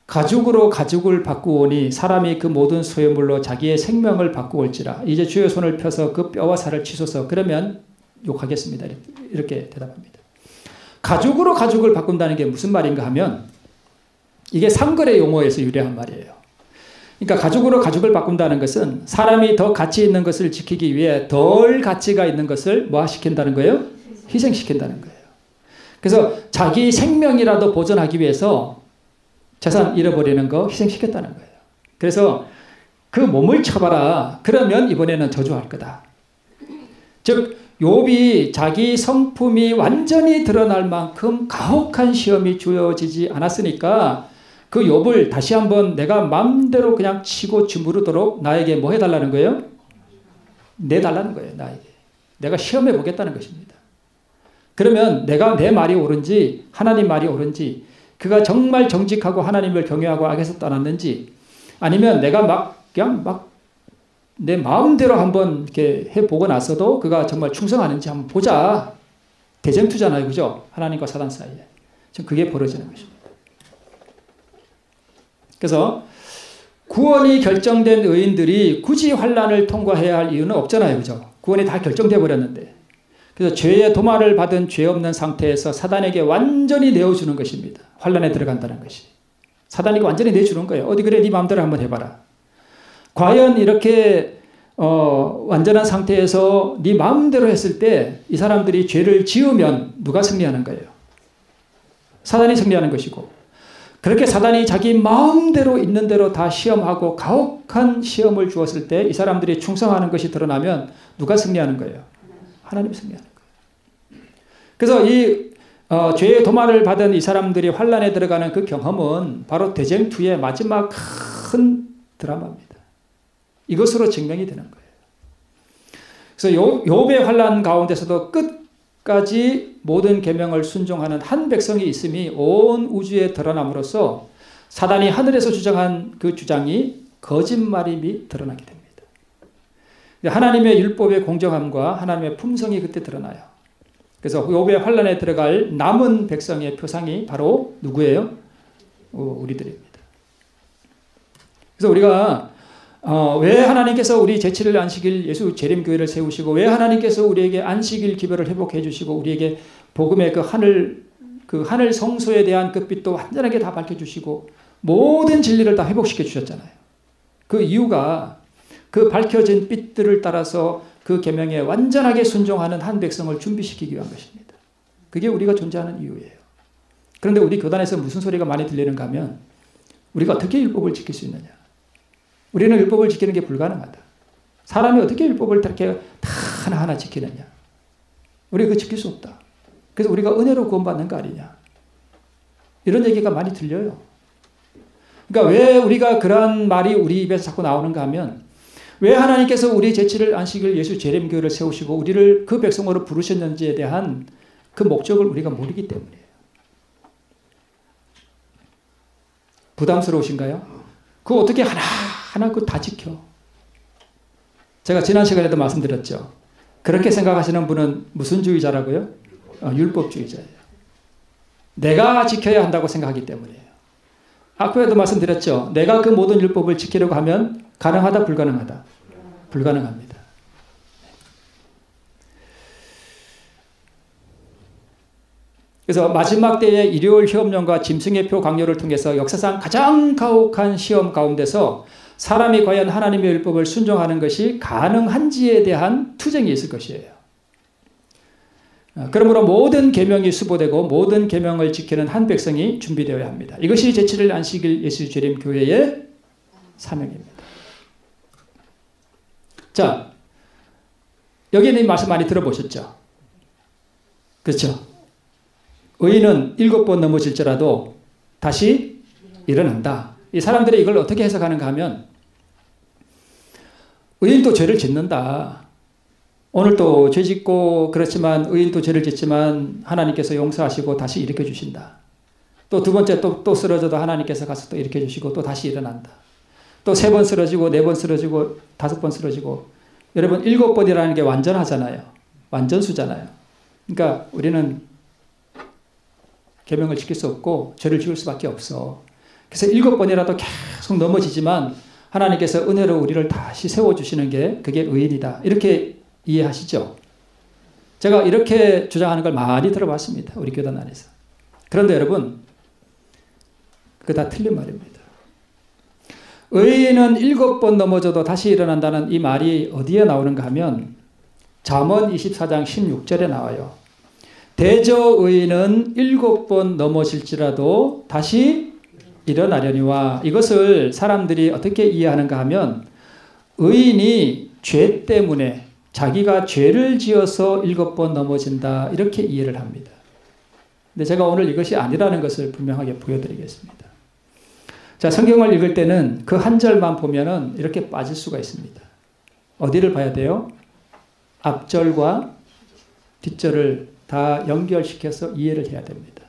가죽으로 가죽을 바꾸오니 사람이 그 모든 소유물로 자기의 생명을 바꾸올지라. 이제 주의 손을 펴서 그 뼈와 살을 치소서. 그러면 욕하겠습니다. 이렇게 대답합니다. 가죽으로 가죽을 바꾼다는 게 무슨 말인가 하면 이게 상거래 용어에서 유래한 말이에요. 그러니까 가죽으로 가죽을 바꾼다는 것은 사람이 더 가치 있는 것을 지키기 위해 덜 가치가 있는 것을 뭐 시킨다는 거예요? 희생시킨다는 거예요. 그래서 자기 생명이라도 보존하기 위해서 재산 잃어버리는 거 희생시켰다는 거예요. 그래서 그 몸을 쳐봐라. 그러면 이번에는 저주할 거다. 즉 욥이 자기 성품이 완전히 드러날 만큼 가혹한 시험이 주어지지 않았으니까 그 욥을 다시 한번 내가 마음대로 그냥 치고 주무르도록 나에게 뭐 해달라는 거예요? 내달라는 거예요. 나에게. 내가 시험해 보겠다는 것입니다. 그러면 내가 내 말이 옳은지 하나님 말이 옳은지 그가 정말 정직하고 하나님을 경외하고 악에서 떠났는지 아니면 내가 그냥 내 마음대로 한번 이렇게 해보고 나서도 그가 정말 충성하는지 한번 보자. 대쟁투잖아요. 그죠? 하나님과 사단 사이에. 지금 그게 벌어지는 것입니다. 그래서 구원이 결정된 의인들이 굳이 환난을 통과해야 할 이유는 없잖아요. 그죠? 구원이 다 결정돼 버렸는데. 그래서 죄의 도마를 받은 죄 없는 상태에서 사단에게 완전히 내어주는 것입니다. 환난에 들어간다는 것이. 사단이 완전히 내주는 거예요. 어디 그래 네 마음대로 한번 해봐라. 과연 이렇게 완전한 상태에서 네 마음대로 했을 때 이 사람들이 죄를 지으면 누가 승리하는 거예요? 사단이 승리하는 것이고 그렇게 사단이 자기 마음대로 있는 대로 다 시험하고 가혹한 시험을 주었을 때 이 사람들이 충성하는 것이 드러나면 누가 승리하는 거예요? 하나님이 승리하는 거예요. 그래서 이 죄의 도마를 받은 이 사람들이 환난에 들어가는 그 경험은 바로 대쟁투의 마지막 큰 드라마입니다. 이것으로 증명이 되는 거예요. 그래서 욥의 환난 가운데서도 끝까지 모든 계명을 순종하는 한 백성이 있음이 온 우주에 드러남으로써 사단이 하늘에서 주장한 그 주장이 거짓말임이 드러나게 됩니다. 하나님의 율법의 공정함과 하나님의 품성이 그때 드러나요. 그래서 욥의 환난에 들어갈 남은 백성의 표상이 바로 누구예요? 우리들입니다. 그래서 우리가 왜 하나님께서 우리 제7일 안식일 예수 재림교회를 세우시고 왜 하나님께서 우리에게 안식일 기별을 회복해 주시고 우리에게 복음의 그 하늘 성소에 대한 그 빛도 완전하게 다 밝혀주시고 모든 진리를 다 회복시켜 주셨잖아요. 그 이유가 그 밝혀진 빛들을 따라서 그 계명에 완전하게 순종하는 한 백성을 준비시키기 위한 것입니다. 그게 우리가 존재하는 이유예요. 그런데 우리 교단에서 무슨 소리가 많이 들리는가 하면 우리가 어떻게 율법을 지킬 수 있느냐. 우리는 율법을 지키는 게 불가능하다. 사람이 어떻게 율법을 이렇게 다 하나하나 지키느냐. 우리가 그거 지킬 수 없다. 그래서 우리가 은혜로 구원받는 거 아니냐. 이런 얘기가 많이 들려요. 그러니까 왜 우리가 그런 말이 우리 입에서 자꾸 나오는가 하면 왜 하나님께서 우리 제7일 안식일 예수 재림교회를 세우시고 우리를 그 백성으로 부르셨는지에 대한 그 목적을 우리가 모르기 때문이에요. 부담스러우신가요? 그거 어떻게 하나하나 그거 다 지켜. 제가 지난 시간에도 말씀드렸죠. 그렇게 생각하시는 분은 무슨 주의자라고요? 율법주의자예요. 내가 지켜야 한다고 생각하기 때문이에요. 아까에도 말씀드렸죠. 내가 그 모든 율법을 지키려고 하면 가능하다, 불가능하다? 불가능합니다. 그래서 마지막 때의 일요일 시험령과 짐승의 표 강요를 통해서 역사상 가장 가혹한 시험 가운데서 사람이 과연 하나님의 율법을 순종하는 것이 가능한지에 대한 투쟁이 있을 것이에요. 그러므로 모든 계명이 수보되고 모든 계명을 지키는 한 백성이 준비되어야 합니다. 이것이 제7일 안식일 예수주림 교회의 사명입니다. 자, 여기는 이 말씀 많이 들어보셨죠? 그렇죠? 의인은 7번 넘어질지라도 다시 일어난다. 이 사람들이 이걸 어떻게 해석하는가 하면 의인도 죄를 짓는다. 오늘도 죄 짓고 그렇지만 의인도 죄를 짓지만 하나님께서 용서하시고 다시 일으켜 주신다. 또 두 번째 또 쓰러져도 하나님께서 가서 또 일으켜 주시고 또 다시 일어난다. 또 3번 쓰러지고 4번 쓰러지고 5번 쓰러지고 여러분 7번이라는 게 완전하잖아요. 완전수잖아요. 그러니까 우리는 계명을 지킬 수 없고 죄를 지을 수밖에 없어. 그래서 7번이라도 계속 넘어지지만 하나님께서 은혜로 우리를 다시 세워주시는 게 그게 의인이다. 이렇게 이해하시죠? 제가 이렇게 주장하는 걸 많이 들어봤습니다. 우리 교단 안에서. 그런데 여러분 그거 다 틀린 말입니다. 의인은 7번 넘어져도 다시 일어난다는 이 말이 어디에 나오는가 하면 잠언 24장 16절에 나와요. 대저 의인은 7번 넘어질지라도 다시 일어나려니와 이것을 사람들이 어떻게 이해하는가 하면 의인이 죄 때문에 자기가 죄를 지어서 7번 넘어진다 이렇게 이해를 합니다. 근데 제가 오늘 이것이 아니라는 것을 분명하게 보여드리겠습니다. 자, 성경을 읽을 때는 그 한 절만 보면은 이렇게 빠질 수가 있습니다. 어디를 봐야 돼요? 앞절과 뒷절을 다 연결시켜서 이해를 해야 됩니다.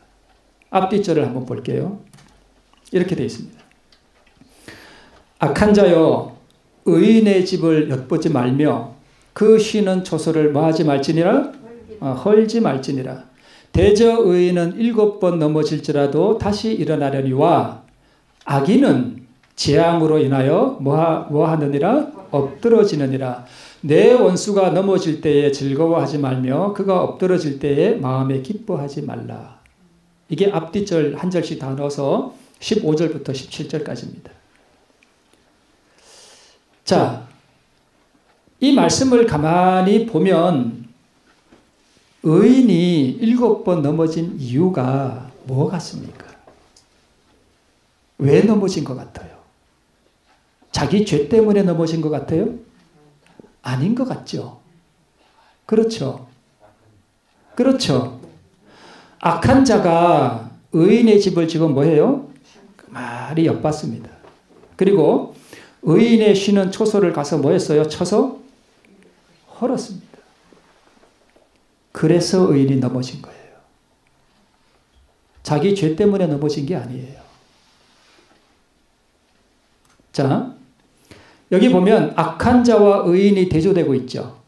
앞뒷절을 한번 볼게요. 이렇게 되어 있습니다. 악한 자여 의인의 집을 엿보지 말며 그 쉬는 초소를 뭐하지 말지니라? 헐지 말지니라. 대저 의인은 7번 넘어질지라도 다시 일어나려니와 악인은 재앙으로 인하여 뭐하느니라? 엎드러지느니라. 내 원수가 넘어질 때에 즐거워하지 말며 그가 엎드러질 때에 마음에 기뻐하지 말라. 이게 앞뒤절 한 절씩 다 넣어서 15절부터 17절까지입니다. 자, 이 말씀을 가만히 보면 의인이 7번 넘어진 이유가 뭐 같습니까? 왜 넘어진 것 같아요? 자기 죄 때문에 넘어진 것 같아요? 아닌 것 같죠? 그렇죠? 그렇죠? 악한 자가 의인의 집을 지금 뭐해요? 말이 엿봤습니다. 그리고 의인의 쉬는 초소를 가서 뭐했어요? 쳐서 헐었습니다. 그래서 의인이 넘어진 거예요. 자기 죄 때문에 넘어진 게 아니에요. 자, 여기 보면 악한 자와 의인이 대조되고 있죠.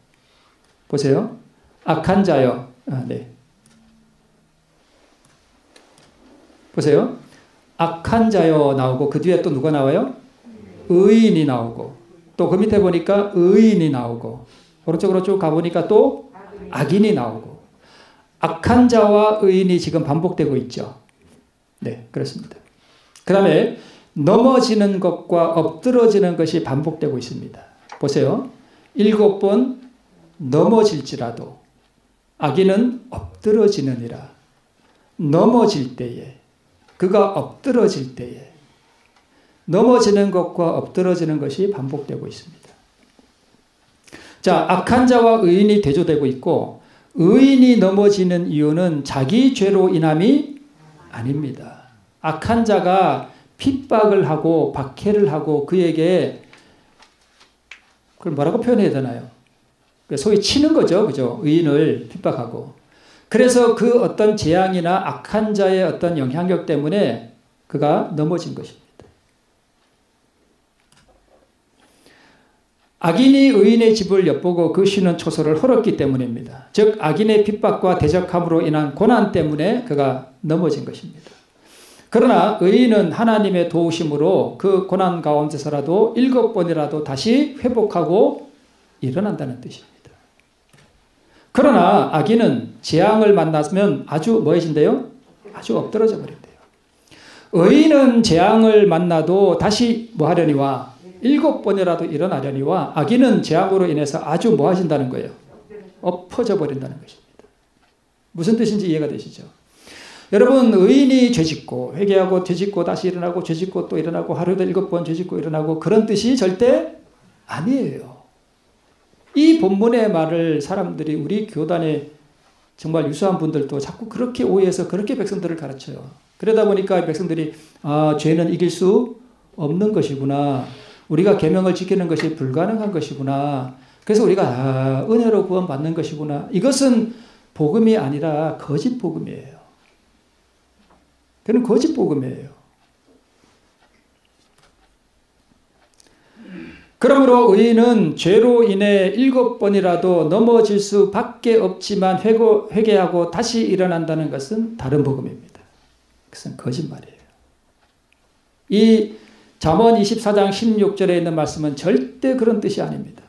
보세요. 악한 자요. 네. 보세요. 악한 자요 나오고 그 뒤에 또 누가 나와요? 의인이 나오고 또 그 밑에 보니까 의인이 나오고 오른쪽으로 쭉 가보니까 또 악인이 나오고 악한 자와 의인이 지금 반복되고 있죠. 네, 그렇습니다. 그 다음에 넘어지는 것과 엎드러지는 것이 반복되고 있습니다. 보세요. 7번 넘어질지라도 악인은 엎드러지느니라. 넘어질 때에 그가 엎드러질 때에 넘어지는 것과 엎드러지는 것이 반복되고 있습니다. 자, 악한 자와 의인이 대조되고 있고 의인이 넘어지는 이유는 자기 죄로 인함이 아닙니다. 악한 자가 핍박을 하고 박해를 하고 그에게 그걸 뭐라고 표현해야 되나요? 소위 치는 거죠. 그죠? 의인을 핍박하고. 그래서 그 어떤 재앙이나 악한 자의 어떤 영향력 때문에 그가 넘어진 것입니다. 악인이 의인의 집을 엿보고 그 쉬는 초소를 헐었기 때문입니다. 즉 악인의 핍박과 대적함으로 인한 고난 때문에 그가 넘어진 것입니다. 그러나 의인은 하나님의 도우심으로 그 고난 가운데서라도 7번이라도 다시 회복하고 일어난다는 뜻입니다. 그러나 악인은 재앙을 만나면 아주 뭐해진대요? 아주 엎드러져 버린대요. 의인은 재앙을 만나도 다시 뭐 하려니와 7번이라도 일어나려니와 악인은 재앙으로 인해서 아주 뭐 하신다는 거예요? 엎어져 버린다는 것입니다. 무슨 뜻인지 이해가 되시죠? 여러분, 의인이 죄짓고 회개하고 죄짓고 다시 일어나고 죄짓고 또 일어나고 하루에도 7번 죄짓고 일어나고 그런 뜻이 절대 아니에요. 이 본문의 말을 사람들이 우리 교단에 정말 유수한 분들도 자꾸 그렇게 오해해서 그렇게 백성들을 가르쳐요. 그러다 보니까 백성들이 죄는 이길 수 없는 것이구나. 우리가 계명을 지키는 것이 불가능한 것이구나. 그래서 우리가 은혜로 구원받는 것이구나. 이것은 복음이 아니라 거짓 복음이에요. 그건 거짓 복음이에요. 그러므로 의인은 죄로 인해 7번이라도 넘어질 수밖에 없지만 회개하고 다시 일어난다는 것은 다른 복음입니다. 그것은 거짓말이에요. 이 잠언 24장 16절에 있는 말씀은 절대 그런 뜻이 아닙니다.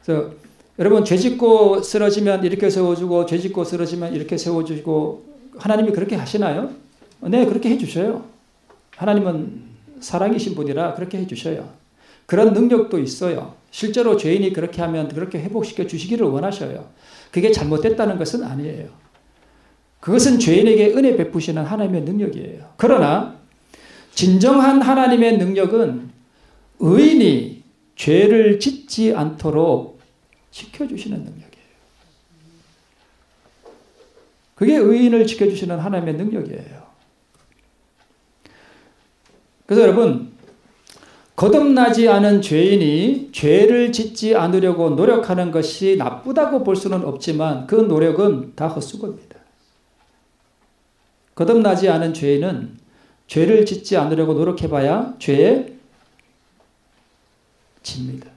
그래서 여러분, 죄짓고 쓰러지면 이렇게 세워주고 죄짓고 쓰러지면 이렇게 세워주고 하나님이 그렇게 하시나요? 네, 그렇게 해주셔요. 하나님은 사랑이신 분이라 그렇게 해주셔요. 그런 능력도 있어요. 실제로 죄인이 그렇게 하면 그렇게 회복시켜 주시기를 원하셔요. 그게 잘못됐다는 것은 아니에요. 그것은 죄인에게 은혜 베푸시는 하나님의 능력이에요. 그러나 진정한 하나님의 능력은 의인이 죄를 짓지 않도록 지켜주시는 능력이에요. 그게 의인을 지켜주시는 하나님의 능력이에요. 그래서 여러분, 거듭나지 않은 죄인이 죄를 짓지 않으려고 노력하는 것이 나쁘다고 볼 수는 없지만 그 노력은 다 헛수고입니다. 거듭나지 않은 죄인은 죄를 짓지 않으려고 노력해봐야 죄에 집니다.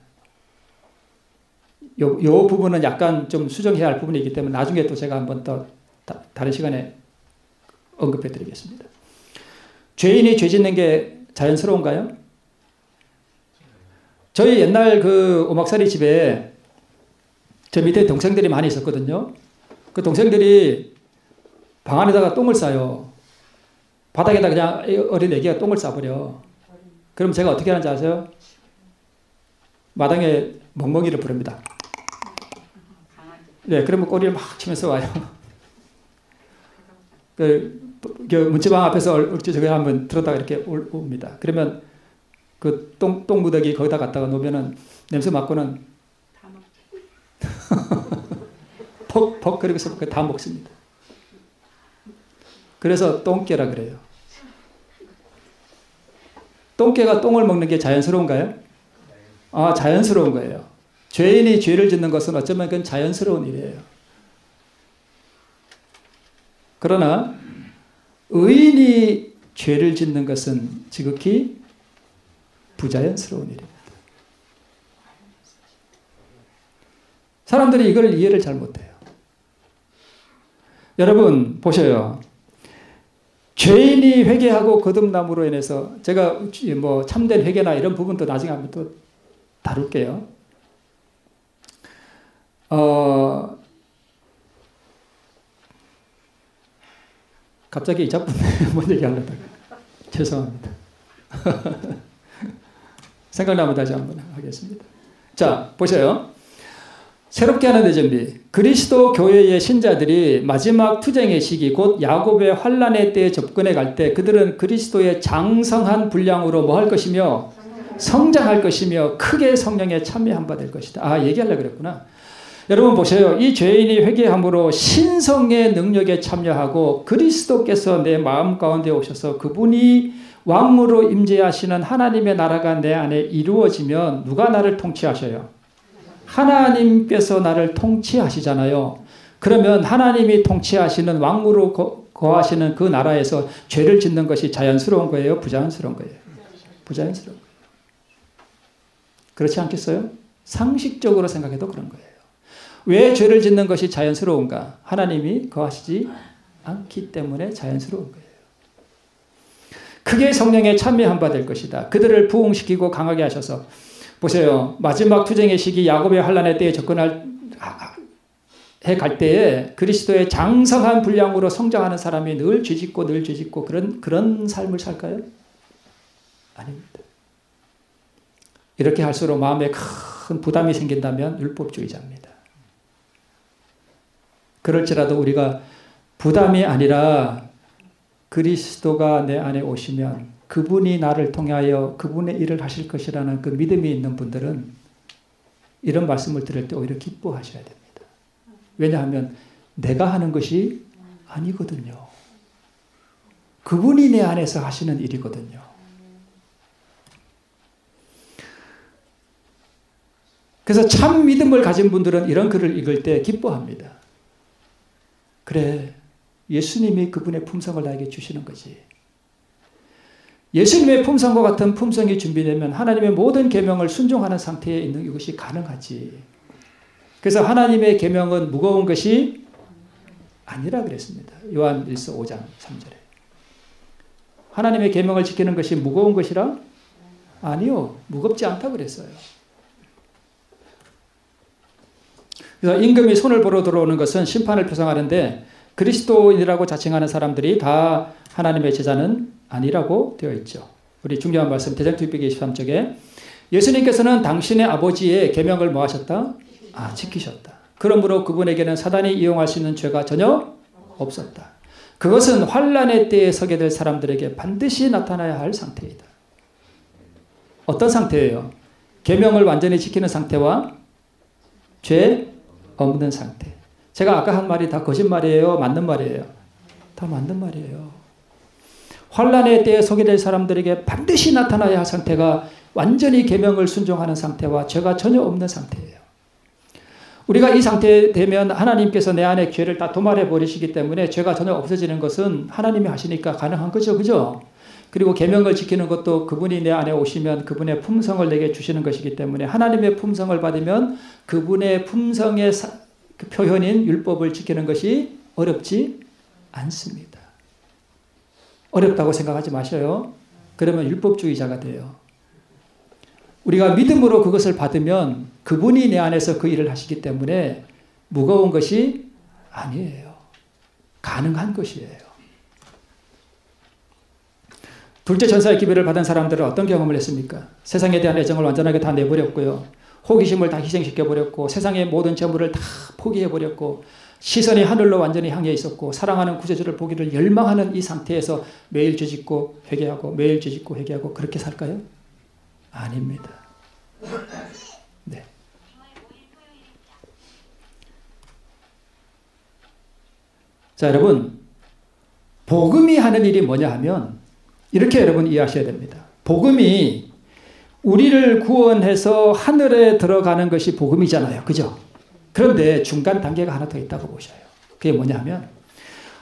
요 부분은 약간 좀 수정해야 할 부분이기 때문에 나중에 또 제가 한번 더 다른 시간에 언급해 드리겠습니다. 죄인이 죄 짓는 게 자연스러운가요? 저희 옛날 그 오막살이 집에 저 밑에 동생들이 많이 있었거든요. 그 동생들이 방 안에다가 똥을 싸요. 바닥에다 그냥 어린 애기가 똥을 싸버려. 그럼 제가 어떻게 하는지 아세요? 마당에 멍멍이를 부릅니다. 네, 그러면 꼬리를 막 치면서 와요. 문지방 앞에서 얼추 저기 한번 들었다가 이렇게 옵니다. 그러면 그 똥 무더기 거기다 갖다가 놓으면은 냄새 맡고는 퍽퍽 그러고서 다 먹습니다. 그래서 똥개라 그래요. 똥개가 똥을 먹는 게 자연스러운가요? 자연스러운 거예요. 죄인이 죄를 짓는 것은 어쩌면 그건 자연스러운 일이에요. 그러나 의인이 죄를 짓는 것은 지극히 부자연스러운 일입니다. 사람들이 이걸 이해를 잘 못해요. 여러분 보셔요. 죄인이 회개하고 거듭남으로 인해서 제가 뭐 참된 회개나 이런 부분도 나중에 한번 또 다룰게요. 갑자기 이 작품 뭔 얘기하려다가 죄송합니다. 생각나면 다시 한번 하겠습니다. 자, 보세요. 새롭게 하는 대전비. 그리스도 교회의 신자들이 마지막 투쟁의 시기 곧 야곱의 환난의 때에 접근해 갈 때 그들은 그리스도의 장성한 분량으로 뭐 할 것이며 성장할 것이며 크게 성령에 참여한 바 될 것이다. 얘기하려고 그랬구나. 여러분 보세요. 이 죄인이 회개함으로 신성의 능력에 참여하고 그리스도께서 내 마음 가운데 오셔서 그분이 왕으로 임재하시는 하나님의 나라가 내 안에 이루어지면 누가 나를 통치하셔요? 하나님께서 나를 통치하시잖아요. 그러면 하나님이 통치하시는 왕으로 거하시는 그 나라에서 죄를 짓는 것이 자연스러운 거예요? 부자연스러운 거예요? 부자연스러운 거예요. 그렇지 않겠어요? 상식적으로 생각해도 그런 거예요. 왜 죄를 짓는 것이 자연스러운가? 하나님이 거하시지 않기 때문에 자연스러운 거예요. 크게 성령에 참여한 바 될 것이다. 그들을 부흥시키고 강하게 하셔서 보세요. 마지막 투쟁의 시기 야곱의 환난의 때에 해 갈 때에 그리스도의 장성한 분량으로 성장하는 사람이 늘 죄짓고 그런 삶을 살까요? 아닙니다. 이렇게 할수록 마음에 큰 부담이 생긴다면 율법주의자입니다. 그럴지라도 우리가 부담이 아니라 그리스도가 내 안에 오시면 그분이 나를 통하여 그분의 일을 하실 것이라는 그 믿음이 있는 분들은 이런 말씀을 들을 때 오히려 기뻐하셔야 됩니다. 왜냐하면 내가 하는 것이 아니거든요. 그분이 내 안에서 하시는 일이거든요. 그래서 참 믿음을 가진 분들은 이런 글을 읽을 때 기뻐합니다. 그래, 예수님이 그분의 품성을 나에게 주시는 거지. 예수님의 품성과 같은 품성이 준비되면 하나님의 모든 계명을 순종하는 상태에 있는 이것이 가능하지. 그래서 하나님의 계명은 무거운 것이 아니라 그랬습니다. 요한 1서 5장 3절에. 하나님의 계명을 지키는 것이 무거운 것이라? 아니요. 무겁지 않다고 그랬어요. 그래서 임금이 손을 보러 들어오는 것은 심판을 표상하는데 그리스도인이라고 자칭하는 사람들이 다 하나님의 제자는 아니라고 되어 있죠. 우리 중요한 말씀 대장투입기 23쪽에 예수님께서는 당신의 아버지의 계명을 뭐 하셨다? 지키셨다. 그러므로 그분에게는 사단이 이용할 수 있는 죄가 전혀 없었다. 그것은 환난의 때에 서게 될 사람들에게 반드시 나타나야 할 상태이다. 어떤 상태예요? 계명을 완전히 지키는 상태와 죄 없는 상태. 제가 아까 한 말이 다 거짓말이에요? 맞는 말이에요? 다 맞는 말이에요. 환난의 때에 서게 될 사람들에게 반드시 나타나야 할 상태가 완전히 계명을 순종하는 상태와 죄가 전혀 없는 상태예요. 우리가 이 상태에 되면 하나님께서 내 안에 죄를 다 도말해 버리시기 때문에 죄가 전혀 없어지는 것은 하나님이 하시니까 가능한 거죠. 그죠? 그리고 계명을 지키는 것도 그분이 내 안에 오시면 그분의 품성을 내게 주시는 것이기 때문에 하나님의 품성을 받으면 그분의 품성의 그 표현인 율법을 지키는 것이 어렵지 않습니다. 어렵다고 생각하지 마셔요. 그러면 율법주의자가 돼요. 우리가 믿음으로 그것을 받으면 그분이 내 안에서 그 일을 하시기 때문에 무거운 것이 아니에요. 가능한 것이에요. 둘째 전사의 기별을 받은 사람들은 어떤 경험을 했습니까? 세상에 대한 애정을 완전하게 다 내버렸고요. 호기심을 다 희생시켜버렸고 세상의 모든 재물을 다 포기해버렸고 시선이 하늘로 완전히 향해 있었고 사랑하는 구세주를 보기를 열망하는 이 상태에서 매일 죄짓고 회개하고 매일 죄짓고 회개하고 그렇게 살까요? 아닙니다. 네. 자, 여러분, 복음이 하는 일이 뭐냐 하면 이렇게 여러분 이해하셔야 됩니다. 복음이 우리를 구원해서 하늘에 들어가는 것이 복음이잖아요. 그죠? 그런데 중간 단계가 하나 더 있다고 보셔요. 그게 뭐냐 하면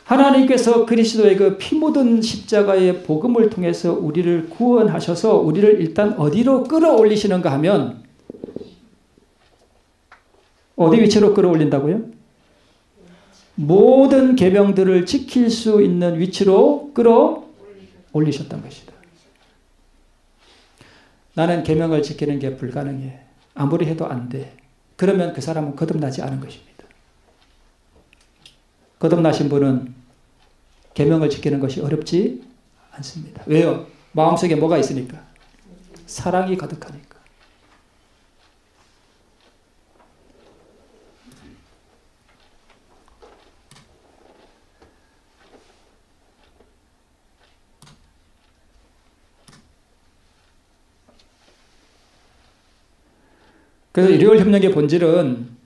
하나님께서 그리스도의 그 피 묻은 십자가의 복음을 통해서 우리를 구원하셔서 우리를 일단 어디로 끌어올리시는가 하면 어디 위치로 끌어올린다고요? 모든 계명들을 지킬 수 있는 위치로 끌어올리셨던 것이다. 나는 계명을 지키는 게 불가능해. 아무리 해도 안 돼. 그러면 그 사람은 거듭나지 않은 것입니다. 거듭나신 분은 계명을 지키는 것이 어렵지 않습니다. 왜요? 마음속에 뭐가 있으니까? 사랑이 가득하니까. 그래서 일요일 협력의 본질은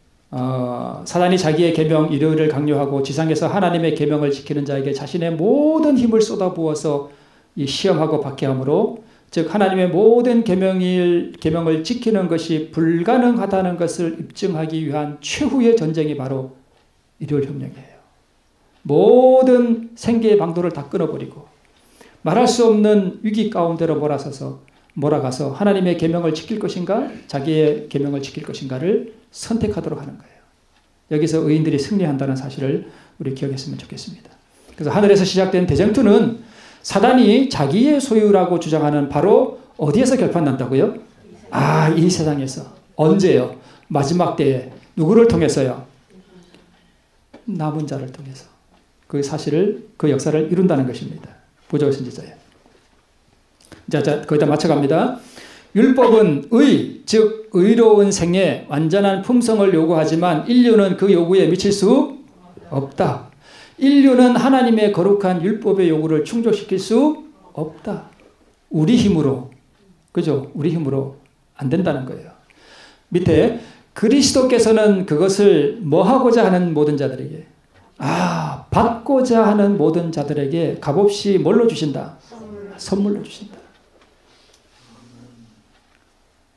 사단이 자기의 계명 일요일을 강요하고 지상에서 하나님의 계명을 지키는 자에게 자신의 모든 힘을 쏟아부어서 이 시험하고 박해함으로 즉 하나님의 모든 계명을 지키는 것이 불가능하다는 것을 입증하기 위한 최후의 전쟁이 바로 일요일 협력이에요. 모든 생계의 방도를 다 끊어버리고 말할 수 없는 위기 가운데로 몰아가서 하나님의 계명을 지킬 것인가 자기의 계명을 지킬 것인가를 선택하도록 하는 거예요. 여기서 의인들이 승리한다는 사실을 우리 기억했으면 좋겠습니다. 그래서 하늘에서 시작된 대쟁투는 사단이 자기의 소유라고 주장하는 바로 어디에서 결판난다고요? 이 세상에서. 언제요? 마지막 때에. 누구를 통해서요? 남은 자를 통해서. 그 사실을, 그 역사를 이룬다는 것입니다. 부족의 선지자예요. 자, 거기다 맞춰갑니다. 율법은 즉 의로운 생애, 완전한 품성을 요구하지만 인류는 그 요구에 미칠 수 없다. 인류는 하나님의 거룩한 율법의 요구를 충족시킬 수 없다. 우리 힘으로, 그죠? 우리 힘으로 안 된다는 거예요. 밑에 그리스도께서는 그것을 뭐 하고자 하는 모든 자들에게, 받고자 하는 모든 자들에게 값없이 뭘로 주신다? 선물로 주신다.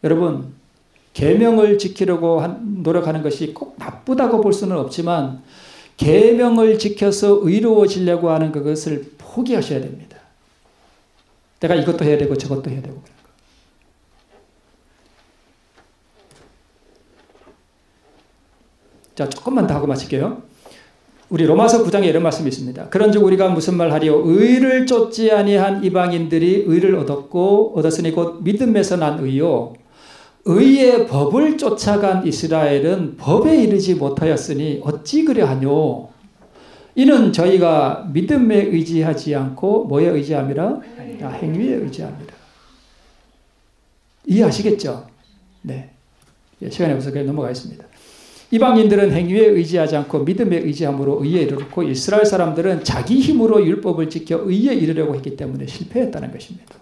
여러분, 계명을 지키려고 노력하는 것이 꼭 나쁘다고 볼 수는 없지만 계명을 지켜서 의로워지려고 하는 그것을 포기하셔야 됩니다. 내가 이것도 해야 되고 저것도 해야 되고. 자, 조금만 더 하고 마칠게요. 우리 로마서 9장에 이런 말씀이 있습니다. 그런즉 우리가 무슨 말 하리요? 의를 쫓지 아니한 이방인들이 의를 얻었으니 곧 믿음에서 난 의요. 의의 법을 쫓아간 이스라엘은 법에 이르지 못하였으니 어찌 그려하뇨? 이는 저희가 믿음에 의지하지 않고 뭐에 의지함이라? 행위에 의지함이라. 이해하시겠죠? 네. 시간이 없어서 넘어가겠습니다. 이방인들은 행위에 의지하지 않고 믿음에 의지함으로 의에 이르렀고 이스라엘 사람들은 자기 힘으로 율법을 지켜 의에 이르려고 했기 때문에 실패했다는 것입니다.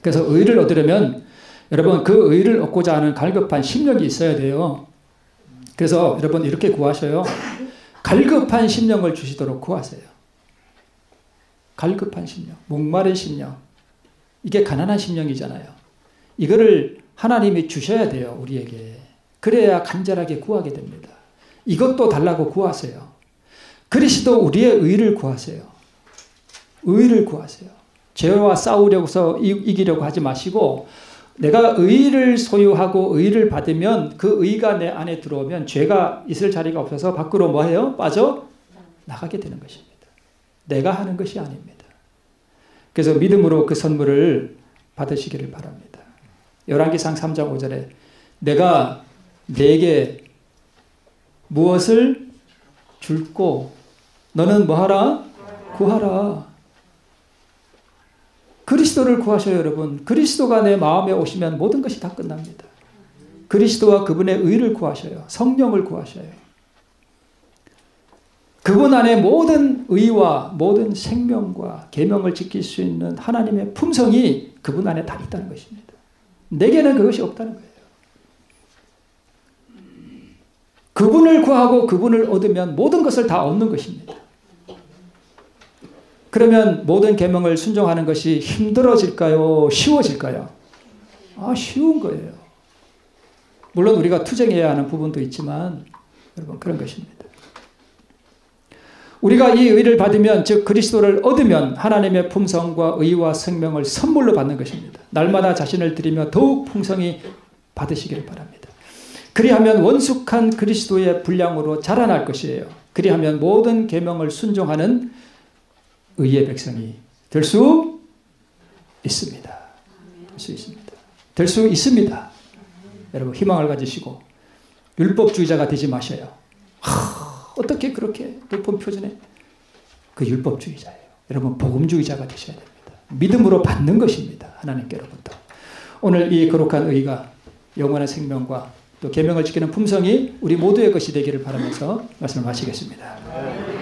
그래서 의를 얻으려면 여러분 그 의를 얻고자 하는 갈급한 심령이 있어야 돼요. 그래서 여러분 이렇게 구하셔요. 갈급한 심령을 주시도록 구하세요. 갈급한 심령, 목마른 심령. 이게 가난한 심령이잖아요. 이거를 하나님이 주셔야 돼요, 우리에게. 그래야 간절하게 구하게 됩니다. 이것도 달라고 구하세요. 그리스도 우리의 의를 구하세요. 의를 구하세요. 죄와 싸우려고 이기려고 하지 마시고 내가 의를 소유하고 의를 받으면 그 의가 내 안에 들어오면 죄가 있을 자리가 없어서 밖으로 뭐해요? 빠져 나가게 되는 것입니다. 내가 하는 것이 아닙니다. 그래서 믿음으로 그 선물을 받으시기를 바랍니다. 열왕기상 3장 5절에 내가 내게 무엇을 줄고 너는 뭐하라? 구하라. 그리스도를 구하셔요, 여러분. 그리스도가 내 마음에 오시면 모든 것이 다 끝납니다. 그리스도와 그분의 의를 구하셔요. 성령을 구하셔요. 그분 안에 모든 의와 모든 생명과 계명을 지킬 수 있는 하나님의 품성이 그분 안에 다 있다는 것입니다. 내게는 그것이 없다는 거예요. 그분을 구하고 그분을 얻으면 모든 것을 다 얻는 것입니다. 그러면 모든 계명을 순종하는 것이 힘들어질까요? 쉬워질까요? 쉬운 거예요. 물론 우리가 투쟁해야 하는 부분도 있지만 여러분 그런 것입니다. 우리가 이 의를 받으면 즉 그리스도를 얻으면 하나님의 품성과 의와 생명을 선물로 받는 것입니다. 날마다 자신을 드리며 더욱 풍성히 받으시기를 바랍니다. 그리하면 원숙한 그리스도의 분량으로 자라날 것이에요. 그리하면 모든 계명을 순종하는 의의 백성이 될 수 있습니다. 될 수 있습니다. 될 수 있습니다. 여러분 희망을 가지시고 율법주의자가 되지 마셔요. 어떻게 그렇게 율법 표준에 그 율법주의자예요. 여러분 복음주의자가 되셔야 됩니다. 믿음으로 받는 것입니다. 하나님께로부터. 오늘 이 거룩한 의가 영원한 생명과 또 계명을 지키는 품성이 우리 모두의 것이 되기를 바라면서 말씀을 마치겠습니다.